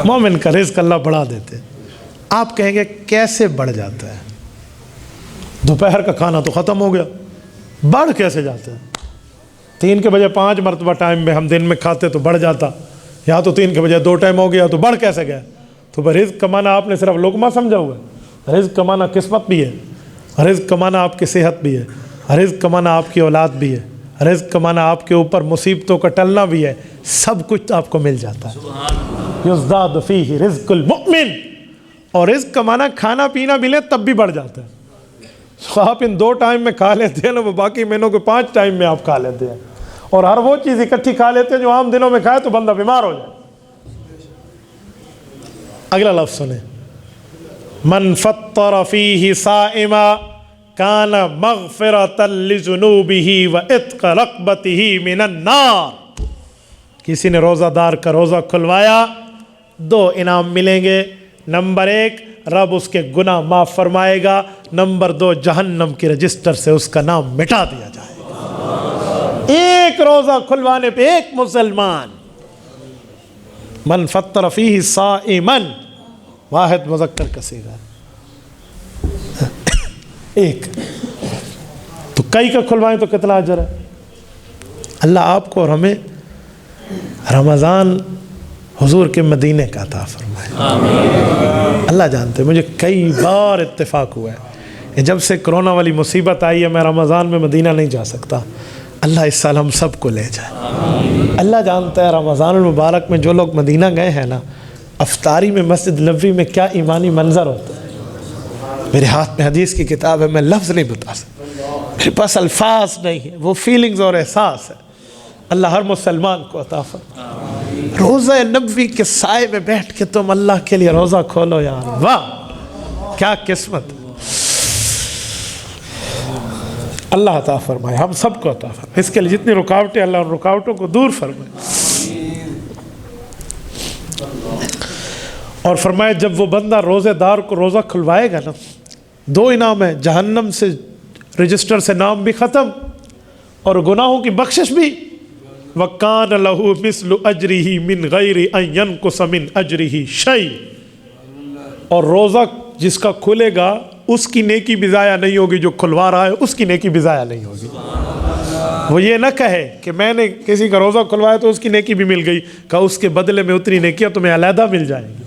مومن کا رزق اللہ بڑھا دیتے ہیں۔ آپ کہیں گے کیسے بڑھ جاتا ہے؟ دوپہر کا کھانا تو ختم ہو گیا، بڑھ کیسے جاتا ہے؟ 3 کے بجائے 5 مرتبہ ٹائم میں ہم دن میں کھاتے تو بڑھ جاتا، یا تو 3 کے بجائے 2 ٹائم ہو گیا تو بڑھ کیسے گیا؟ تو رزق کمانا آپ نے صرف لقمہ سمجھا ہوا ہے؟ رزق کمانا قسمت بھی ہے، رزق کمانا آپ کی صحت بھی ہے، رزق کمانا آپ کی اولاد بھی ہے، رزق کمانا آپ کے اوپر مصیبتوں کا ٹلنا بھی ہے، سب کچھ آپ کو مل جاتا ہے۔ یزداد فیہ رزق المؤمن، اور رزق کمانا کھانا پینا بھی لیں تب بھی بڑھ جاتا ہے۔ آپ ان 2 ٹائم میں کھا لیتے ہیں نا، وہ باقی مہینوں کے 5 ٹائم میں آپ کھا لیتے ہیں، اور ہر وہ چیز اکٹھی کھا لیتے ہیں جو عام دنوں میں کھائے تو بندہ بیمار ہو جائے۔ اگلا لفظ سنیں، من فطر فیہ صائما کان مغفرۃ لذنوبہ وعتق رقبتہ من النار۔ کسی نے روزہ دار کا روزہ کھلوایا، 2 انعام ملیں گے، نمبر 1 رب اس کے گناہ معاف فرمائے گا، نمبر 2 جہنم کی رجسٹر سے اس کا نام مٹا دیا جائے گا۔ ایک روزہ کھلوانے پہ ایک مسلمان، من فطر فیہ صائما، واحد مذکر کا صیغہ، ایک، تو کئی کا کھلوائیں تو کتنا اجر ہے۔ اللہ آپ کو اور ہمیں رمضان حضور کے مدینے کا عطا فرمائے۔ اللہ جانتے ہیں، مجھے کئی بار اتفاق ہوا ہے کہ جب سے کرونا والی مصیبت آئی ہے میں رمضان میں مدینہ نہیں جا سکتا، اللہ اس سال ہم سب کو لے جائے۔ اللہ جانتا ہے رمضان المبارک میں جو لوگ مدینہ گئے ہیں نا، افطاری میں مسجد نبوی میں کیا ایمانی منظر ہوتا ہے۔ میرے ہاتھ میں حدیث کی کتاب ہے، میں لفظ نہیں بتا سکتا، میرے پاس الفاظ نہیں ہیں، وہ فیلنگز اور احساس ہے۔ اللہ ہر مسلمان کو عطا فرمائے۔ روزہ نبوی کے سائے میں بیٹھ کے تم اللہ کے لیے روزہ کھولو یار، واہ کیا قسمت۔ اللہ عطا فرمائے، ہم سب کو عطا فرمائے۔ اس کے لیے جتنی رکاوٹیں، اللہ ان رکاوٹوں کو دور فرمائے۔ اور فرمائے جب وہ بندہ روزے دار کو روزہ کھلوائے گا نا، 2 انعام ہیں، جہنم سے رجسٹر سے نام بھی ختم اور گناہوں کی بخشش بھی۔ وَكَانَ لَهُ مِثْلُ أَجْرِهِ مِنْ غَيْرِ أَنْ يَنْقُصَ مِنْ أَجْرِهِ شَيْءٍ، اور روزہ جس کا کھلے گا اس کی نیکی بھی ضائع نہیں ہوگی، جو کھلوا رہا ہے اس کی نیکی بھی ضائع نہیں ہوگی۔ وہ یہ نہ کہے کہ میں نے کسی کا روزہ کھلوایا تو اس کی نیکی بھی مل گئی، کہا اس کے بدلے میں اتنی نیکیاں تمہیں علیحدہ مل جائیں گی۔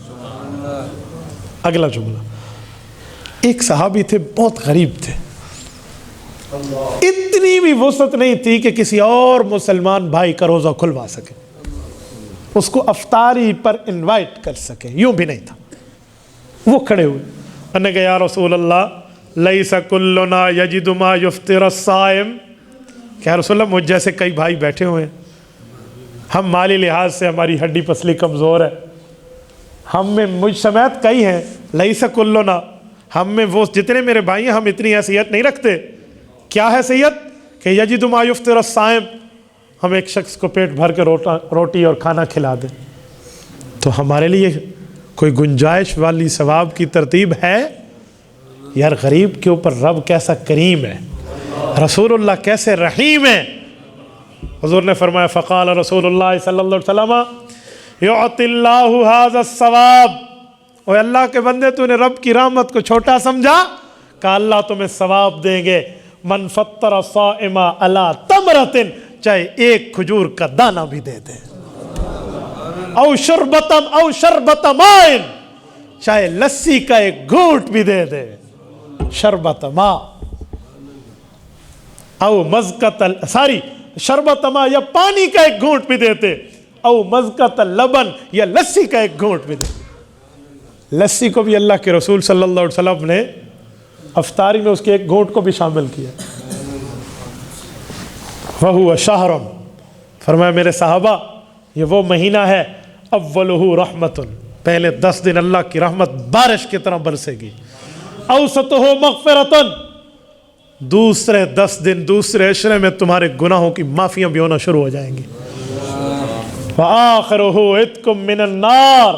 اگلا جملہ، ایک صحابی تھے بہت غریب تھے، اتنی بھی وسعت نہیں تھی کہ کسی اور مسلمان بھائی کا روزہ کھلوا سکے، اس کو افطاری پر انوائٹ کر سکے، یوں بھی نہیں تھا۔ وہ کھڑے ہوئے، انہوں نے کہا یا رسول اللہ لیس کلنا یجد ما یفطر الصائم، کہ یا رسول اللہ مجھ جیسے کئی بھائی بیٹھے ہوئے ہیں، ہم مالی لحاظ سے ہماری ہڈی پسلی کمزور ہے، ہم میں مجھ سمیت کئی ہیں، لیس کلنا، ہم میں وہ جتنے میرے بھائی ہیں ہم اتنی حیثیت نہیں رکھتے۔ کیا حیثیت؟ کہ یجد ما یفطر الصائم، ہم ایک شخص کو پیٹ بھر کے روٹی اور کھانا کھلا دیں، تو ہمارے لیے کوئی گنجائش والی ثواب کی ترتیب ہے؟ یار غریب کے اوپر رب کیسا کریم ہے، رسول اللہ کیسے رحیم ہے۔ حضور نے فرمایا فقال رسول اللہ صلی اللہ علیہ وسلم یعطی اللہ ھذا الثواب، اوے اللہ کے بندے تو نے رب کی رحمت کو چھوٹا سمجھا؟ کہا اللہ تمہیں ثواب دیں گے، من فطر صائما علی تمرۃ، چاہے ایک کھجور کا دانہ بھی دے دے، او شربت ماء، چاہے لسی کا ایک گھونٹ بھی دے دے، شربت ماء او مزقۃ شربت ماء، یا پانی کا ایک گھونٹ بھی دیتے، او مزقۃ لبن، یا لسی کا ایک گھونٹ بھی دیتے۔ لسی کو بھی اللہ کے رسول صلی اللہ علیہ وسلم نے افطاری میں اس کے ایک گھونٹ کو بھی شامل کیا۔ وَهُوَ شَهْرٌ، فرمایا میرے صحابہ یہ وہ مہینہ ہے، اولہ رحمت، پہلے 10 دن اللہ کی رحمت بارش کی طرح برسے گی، اوسطہ مغفرۃ، دوسرے 10 دن دوسرے عشرے میں تمہارے گناہوں کی معافیاں بھی ہونا شروع ہو جائیں گی، وآخرہ عتق من النار،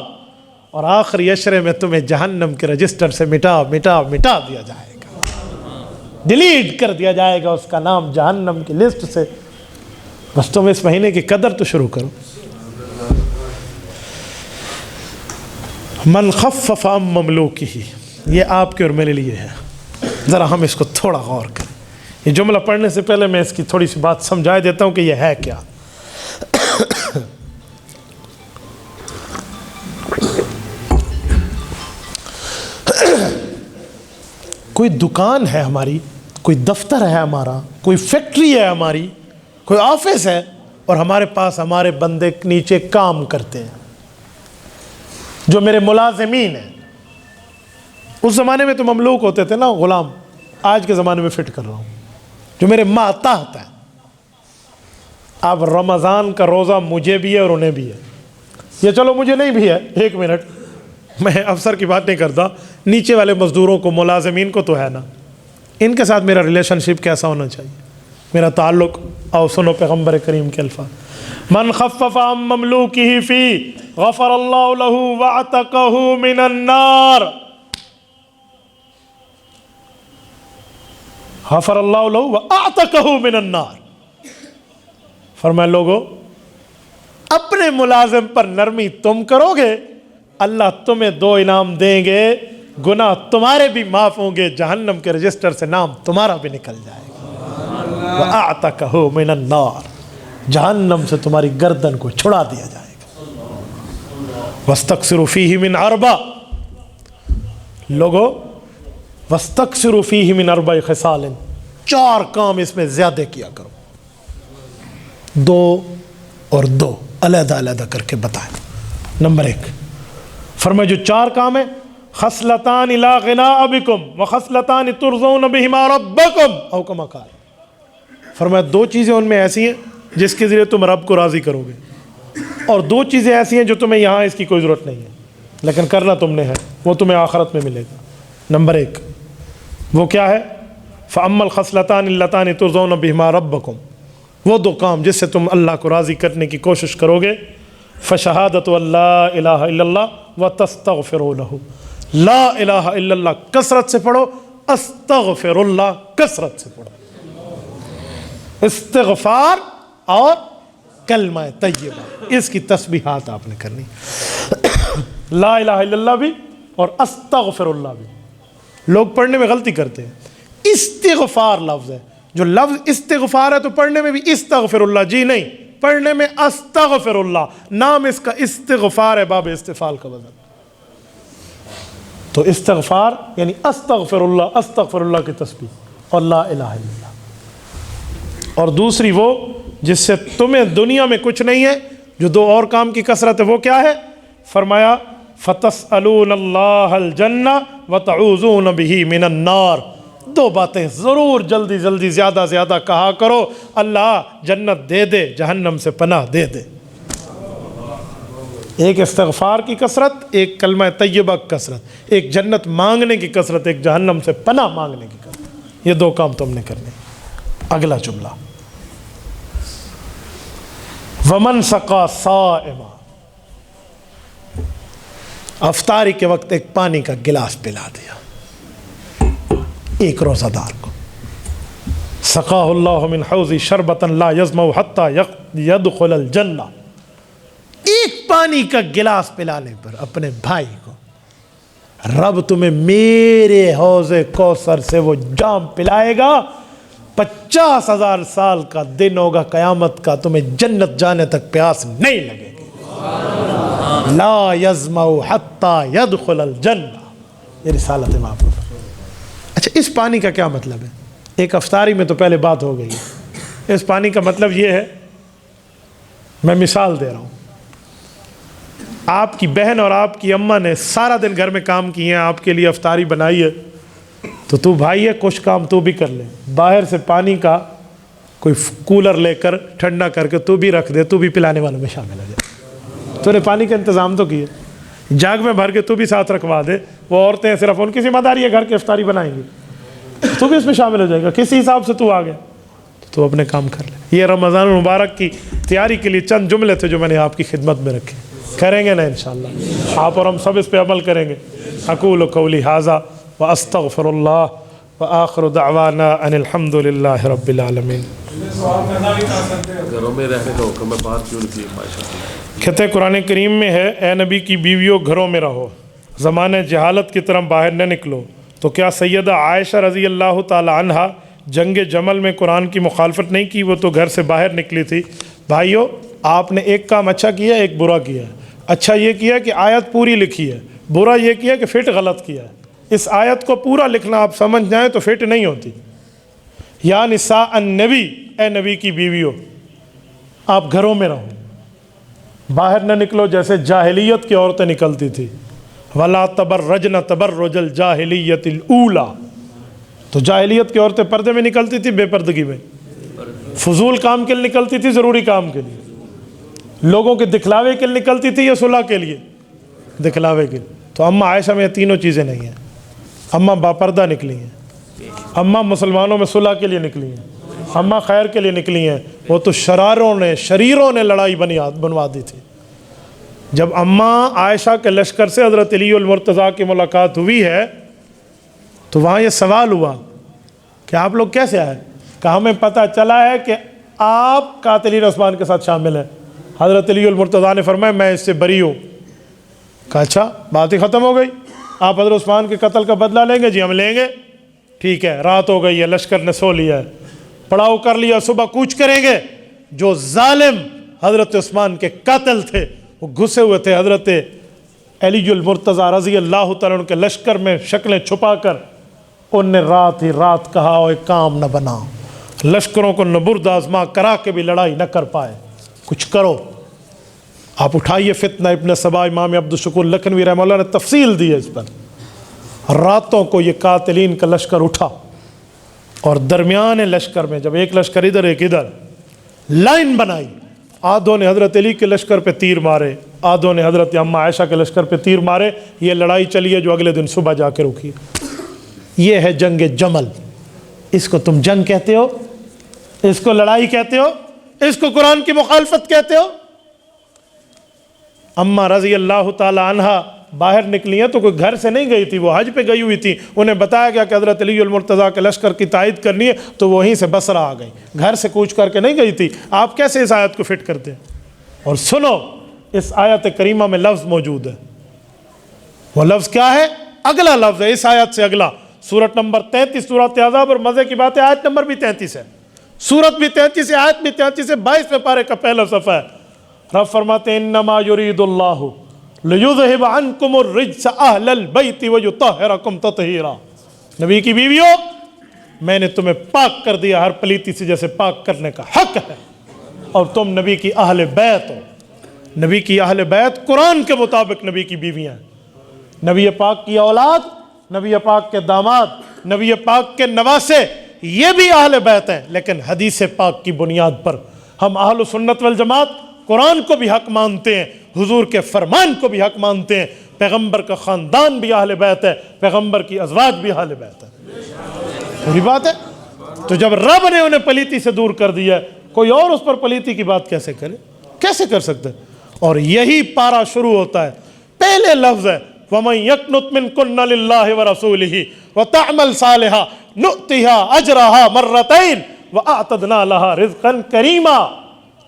اور آخری عشرے میں تمہیں جہنم کے رجسٹر سے مٹا دیا جائے گا، ڈیلیٹ کر دیا جائے گا اس کا نام جہنم کی لسٹ سے۔ بس تم اس مہینے کی قدر تو شروع کرو۔ من خفف عن مملوکہ، یہ آپ کے اور میرے لیے ہے، ذرا ہم اس کو تھوڑا غور کریں۔ یہ جملہ پڑھنے سے پہلے میں اس کی تھوڑی سی بات سمجھا دیتا ہوں کہ یہ ہے کیا۔ کوئی دکان ہے ہماری، کوئی دفتر ہے ہمارا، کوئی فیکٹری ہے ہماری، کوئی آفس ہے، اور ہمارے پاس ہمارے بندے نیچے کام کرتے ہیں جو میرے ملازمین ہیں۔ اس زمانے میں تو مملوک ہوتے تھے نا، غلام، آج کے زمانے میں فٹ کر رہا ہوں، جو میرے ماتحت ہیں۔ اب رمضان کا روزہ مجھے بھی ہے اور انہیں بھی ہے، یہ چلو مجھے نہیں بھی ہے، ایک منٹ، میں افسر کی بات نہیں کرتا، نیچے والے مزدوروں کو، ملازمین کو تو ہے نا، ان کے ساتھ میرا ریلیشن شپ کیسا ہونا چاہیے، میرا تعلق؟ او سنو پیغمبر کریم کے الفاظ، من خفف عن مملوکہ فی غفر اللہ لہ واعتقہ من النار، غفر اللہ لہ واعتقہ من النار۔ فرمایا لوگو، اپنے ملازم پر نرمی تم کرو گے، اللہ تمہیں 2 انعام دیں گے، گناہ تمہارے بھی معاف ہوں گے، جہنم کے رجسٹر سے نام تمہارا بھی نکل جائے گا۔ وَأَعْتَقَهُ مِنَ النَّارِ، جہنم سے تمہاری گردن کو چھڑا دیا جائے گا۔ وَاسْتَكْثِرُوا فِيهِ مِنْ أَرْبَعٍ، لوگو وَاسْتَكْثِرُوا فِيهِ مِنْ أَرْبَعِ خِصَالٍ، 4 کام اس میں زیادہ کیا کرو، 2 اور 2 علیحدہ علیحدہ کر کے بتائیں۔ نمبر 1 فرمایا جو 4 کام ہیں، خصلتان لا غناء بکم وخصلتان ترضون بہما ربکم او کما قال، فرمایا 2 چیزیں ان میں ایسی ہیں جس کے ذریعے تم رب کو راضی کرو گے، اور 2 چیزیں ایسی ہیں جو تمہیں یہاں اس کی کوئی ضرورت نہیں ہے لیکن کرنا تم نے ہے، وہ تمہیں آخرت میں ملے گا۔ نمبر 1 وہ کیا ہے؟ فَأَمَّا الْخَصْلَتَانِ اللَّتَانِ تُرْضَوْنَ بِهِمَا رَبَّكُمْ، وہ 2 کام جس سے تم اللہ کو راضی کرنے کی کوشش کرو گے، فَشَهَادَةُ اللَّا إِلَهَ إِلَّا اللَّهُ وَتَسْتَغْفِرُوا لَهُ، لا الہ الا اللہ کثرت سے پڑھو، استغفر اللہ کثرت سے پڑھو۔ استغفار اور کلمہ طیبہ، اس کی تسبیحات آپ نے کرنی، لا الہ الا اللہ بھی اور استغفر اللہ بھی۔ لوگ پڑھنے میں غلطی کرتے ہیں، استغفار لفظ ہے، جو لفظ استغفار ہے تو پڑھنے میں بھی استغفر اللہ، جی نہیں، پڑھنے میں استغفر اللہ، نام اس کا استغفار ہے، باب استفعال کا وزن۔ تو استغفار یعنی استغفر اللہ کی تسبیح اور لا الہ الا اللہ۔ اور دوسری وہ جس سے تمہیں دنیا میں کچھ نہیں ہے، جو 2 اور کام کی کثرت ہے، وہ کیا ہے؟ فرمایا فَتَسْأَلُونَ اللَّهَ الْجَنَّةَ وَتَعُوذُونَ بِهِ مِنَ النَّارِ، 2 باتیں ضرور جلدی جلدی زیادہ زیادہ کہا کرو، اللہ جنت دے دے، جہنم سے پناہ دے دے۔ ایک استغفار کی کثرت، ایک کلمہ طیبہ کی کثرت، ایک جنت مانگنے کی کثرت، ایک جہنم سے پناہ مانگنے کی کثرت، یہ 2 کام تم نے کرنے۔ اگلا جملہ، وَمَنْ سَقَى صَائِمًا، افطاری کے وقت ایک پانی کا گلاس پلا دیا ایک روزہ دار کو، سقاہ اللہ من حوضی شربتا لا یظمأ حتی یدخل الجنہ، ایک پانی کا گلاس پلانے پر اپنے بھائی کو رب تمہیں میرے حوض کوثر سے وہ جام پلائے گا، 50,000 سال کا دن ہوگا قیامت کا، تمہیں جنت جانے تک پیاس نہیں لگے گی، لا یظمأ حتی یدخل الجنہ، یہ رسالت ہے آپ کو۔ اچھا اس پانی کا کیا مطلب ہے؟ ایک افطاری میں تو پہلے بات ہو گئی، اس پانی کا مطلب یہ ہے، میں مثال دے رہا ہوں، آپ کی بہن اور آپ کی اماں نے سارا دن گھر میں کام کیے ہیں، آپ کے لیے افطاری بنائی ہے، تو بھائی ہے کچھ کام تو بھی کر لے، باہر سے پانی کا کوئی کولر لے کر ٹھنڈا کر کے تو بھی رکھ دے، تو بھی پلانے والوں میں شامل ہو جائے، تو نے پانی کا انتظام تو کیے، جاگ میں بھر کے تو بھی ساتھ رکھوا دے، وہ عورتیں صرف ان کی ذمہ داری ہے گھر کی افطاری بنائیں گی، تو بھی اس میں شامل ہو جائے گا، کسی حساب سے تو آ گیا تو اپنے کام کر لے۔ یہ رمضان المبارک کی تیاری کے لیے چند جملے تھے جو میں نے آپ کی خدمت میں رکھے۔ کریں گے نا انشاءاللہ، آپ اور ہم سب اس پہ عمل کریں گے۔ اقول قولی ھذا واستغفر اللہ وآخر دعوانا ان الحمد للہ رب العالمین۔ گھروں میں رہنے کا حکم ہے، باہر کیوں نکلی معاشرت؟ کہتے ہیں قرآن کریم میں ہے، اے نبی کی بیویوں گھروں میں رہو، زمانے جہالت کی طرف باہر نہ نکلو۔ تو کیا سیدہ عائشہ رضی اللہ تعالی عنہ جنگ جمل میں قرآن کی مخالفت نہیں کی؟ وہ تو گھر سے باہر نکلی تھی۔ بھائیو، آپ نے ایک کام اچھا کیا، ایک برا کیا ہے۔ اچھا یہ کیا کہ آیت پوری لکھی ہے، برا یہ کیا کہ فٹ غلط کیا ہے۔ اس آیت کو پورا لکھنا آپ سمجھ جائیں تو فٹ نہیں ہوتی۔ یا نساء النبی، اے نبی کی بیویوں آپ گھروں میں رہو، باہر نہ نکلو جیسے جاہلیت کی عورتیں نکلتی تھی۔ وَلَا تَبَرَّجْنَ تَبَرُّجَ الْجَاهِلِيَّةِ الْأُولَى، تو جاہلیت کی عورتیں پردے میں نکلتی تھی، بے پردگی میں، فضول کام کے لیے نکلتی تھی، ضروری کام کے لیے، لوگوں کے دکھلاوے کے لیے نکلتی تھی یا صلح کے لیے؟ دکھلاوے کے لیے۔ تو اماں عائشہ میں یہ تینوں چیزیں نہیں ہیں۔ اماں باپردہ نکلی ہیں، اماں مسلمانوں میں صلح کے لیے نکلی ہیں، اماں خیر کے لیے نکلی ہیں۔ وہ تو شریروں نے لڑائی بنوا دی تھی۔ جب اماں عائشہ کے لشکر سے حضرت علی المرتضیٰ کی ملاقات ہوئی ہے تو وہاں یہ سوال ہوا کہ آپ لوگ کیسے آئے؟ کہ ہمیں پتہ چلا ہے کہ آپ قاتلین عثمان کے ساتھ شامل ہیں۔ حضرت علی المرتضیٰ نے فرمایا میں اس سے بری ہوں۔ کہا اچھا، بات ہی ختم ہو گئی، آپ حضرت عثمان کے قتل کا بدلہ لیں گے؟ جی ہم لیں گے۔ ٹھیک ہے، رات ہو گئی ہے، لشکر نے سو لیا ہے، پڑاؤ کر لیا، صبح کوچ کریں گے۔ جو ظالم حضرت عثمان کے قاتل تھے وہ گھسے ہوئے تھے حضرت علی المرتضیٰ رضی اللہ تعالیٰ عنہ کے لشکر میں شکلیں چھپا کر، ان نے رات ہی رات کہا اور ایک کام نہ بنا، لشکروں کو نبرد آزما کرا کے بھی لڑائی نہ کر پائے، کچھ کرو۔ آپ اٹھائیے فتنہ ابن سبا، امام عبدالشکور لکھنوی رحمہ اللہ نے تفصیل دی ہے اس پر۔ راتوں کو یہ قاتلین کا لشکر اٹھا اور درمیان لشکر میں جب ایک لشکر ادھر ایک ادھر، لائن بنائی، آدھوں نے حضرت علی کے لشکر پہ تیر مارے، آدھوں نے حضرت اماں عائشہ کے لشکر پہ تیر مارے۔ یہ لڑائی چلی ہے جو اگلے دن صبح جا کے رکی۔ یہ ہے جنگ جمل۔ اس کو تم جنگ کہتے ہو؟ اس کو لڑائی کہتے ہو؟ اس کو قرآن کی مخالفت کہتے ہو؟ اماں رضی اللہ تعالی عنہ باہر نکلی ہیں تو کوئی گھر سے نہیں گئی تھی، وہ حج پہ گئی ہوئی تھی۔ انہیں بتایا گیا کہ حضرت علی المرتضیٰ کے لشکر کی تائید کرنی ہے تو وہیں سے بصرہ آ گئی، گھر سے کوچ کر کے نہیں گئی تھی۔ آپ کیسے اس آیت کو فٹ کرتے ہیں؟ اور سنو، اس آیت کریمہ میں لفظ موجود ہے۔ وہ لفظ کیا ہے؟ اگلا لفظ ہے اس آیت سے اگلا، سورت نمبر 33 سورت احزاب۔ اور مزے کی بات ہے آیت نمبر بھی 33 ہے، سورت بھی 33 ہے، آیت بھی 33 ہے، 22ویں پارے کا پہلا صفحہ ہے۔ رب فرماتے ہیں انما یرید اللہ لیذہب عنکم الرجس اہل البیت ویطہرکم تطہیرا۔ نبی کی بیویوں، میں نے تمہیں پاک کر دیا ہر پلیتی سے جیسے پاک کرنے کا حق ہے، اور تم نبی کی اہل بیت ہو۔ نبی کی اہل بیت قرآن کے مطابق نبی کی بیویاں ہیں، نبی پاک کی اولاد، نبی پاک کے داماد، نبی پاک کے نواسے، یہ بھی اہل بیت ہیں۔ لیکن حدیث پاک کی بنیاد پر ہم اہل سنت والجماعت قرآن کو بھی حق مانتے ہیں، حضور کے فرمان کو بھی حق مانتے ہیں، پیغمبر کا خاندان بھی اہل بیت ہے، پیغمبر کی ازواج بھی اہل بیت ہے۔ پوری بات ہے۔ تو جب رب نے انہیں پلیتی سے دور کر دیا، کوئی اور اس پر پلیتی کی بات کیسے کرے؟ کیسے کر سکتے؟ اور یہی پارا شروع ہوتا ہے، پہلے لفظ ہے وَمَن يَقْنُتْ مِنْكُنَّ لِلَّهِ وَرَسُولِهِ وَتَعْمَلْ صَالِحًا نُؤْتِهَا أَجْرَهَا مَرَّتَيْنِ وَأَعْتَدْنَا لَهَا رِزْقًا كَرِيمًا۔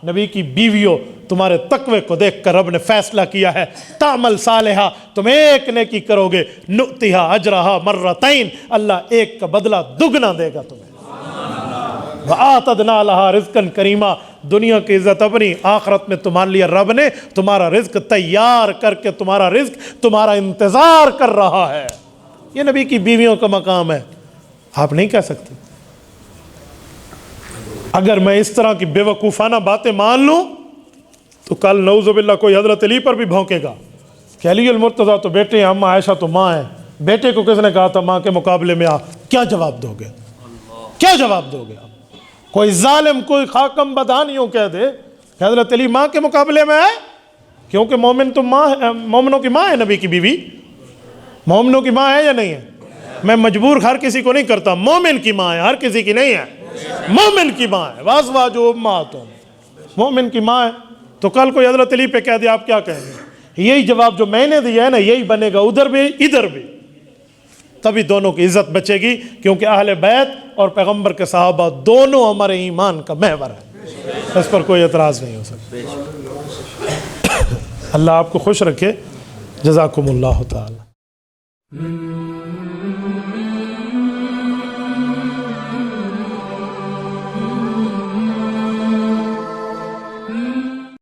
نبی کی بیویوں، تمہارے تقوی کو دیکھ کر رب نے فیصلہ کیا ہے، تعمل صالحہ، تم ایک نیکی کرو گے، نؤتیہا اجرہا مرتین، اللہ ایک کا بدلہ دگنا دے گا تمہیں۔ وآتدنا لہا رزقا کریما، دنیا کی عزت اپنی، آخرت میں تمہارے لیے رب نے تمہارا رزق تیار کر کے، تمہارا رزق تمہارا انتظار کر رہا ہے۔ یہ نبی کی بیویوں کا مقام ہے، آپ نہیں کہہ سکتے۔ اگر میں اس طرح کی بے وقوفانہ باتیں مان لوں تو کل نعوذ باللہ کوئی حضرت علی پر بھی بھونکے گا کہ علی المرتضیٰ تو بیٹے ہیں، اماں عائشہ تو ماں ہیں، بیٹے کو کس نے کہا تھا ماں کے مقابلے میں آ؟ کیا جواب دو گے؟ کیا جواب دو گے آپ؟ کوئی ظالم، کوئی خاکم بدان یوں کہہ دے کہ حضرت علی ماں کے مقابلے میں ہے، کیونکہ مومن تو ماں ہے، مومنوں کی ماں ہے نبی کی بیوی، مومنوں کی ماں ہے یا نہیں ہے؟ میں مجبور ہر کسی کو نہیں کرتا، مومن کی ماں ہے، ہر کسی کی نہیں ہے، مومن کی ماں ہے۔ وازواجو امہاتہم، مومن کی ماں ہے۔ تو کل کوئی حضرت علی پہ کہہ دیا، آپ کیا کہیں گے؟ یہی جواب جو میں نے دیا ہے نا یہی بنے گا ادھر بھی ادھر بھی، تبھی دونوں کی عزت بچے گی، کیونکہ اہل بیت اور پیغمبر کے صحابہ دونوں ہمارے ایمان کا محور ہے، اس پر کوئی اعتراض نہیں ہو سکتا۔ اللہ آپ کو خوش رکھے، جزاکم اللہ تعالی۔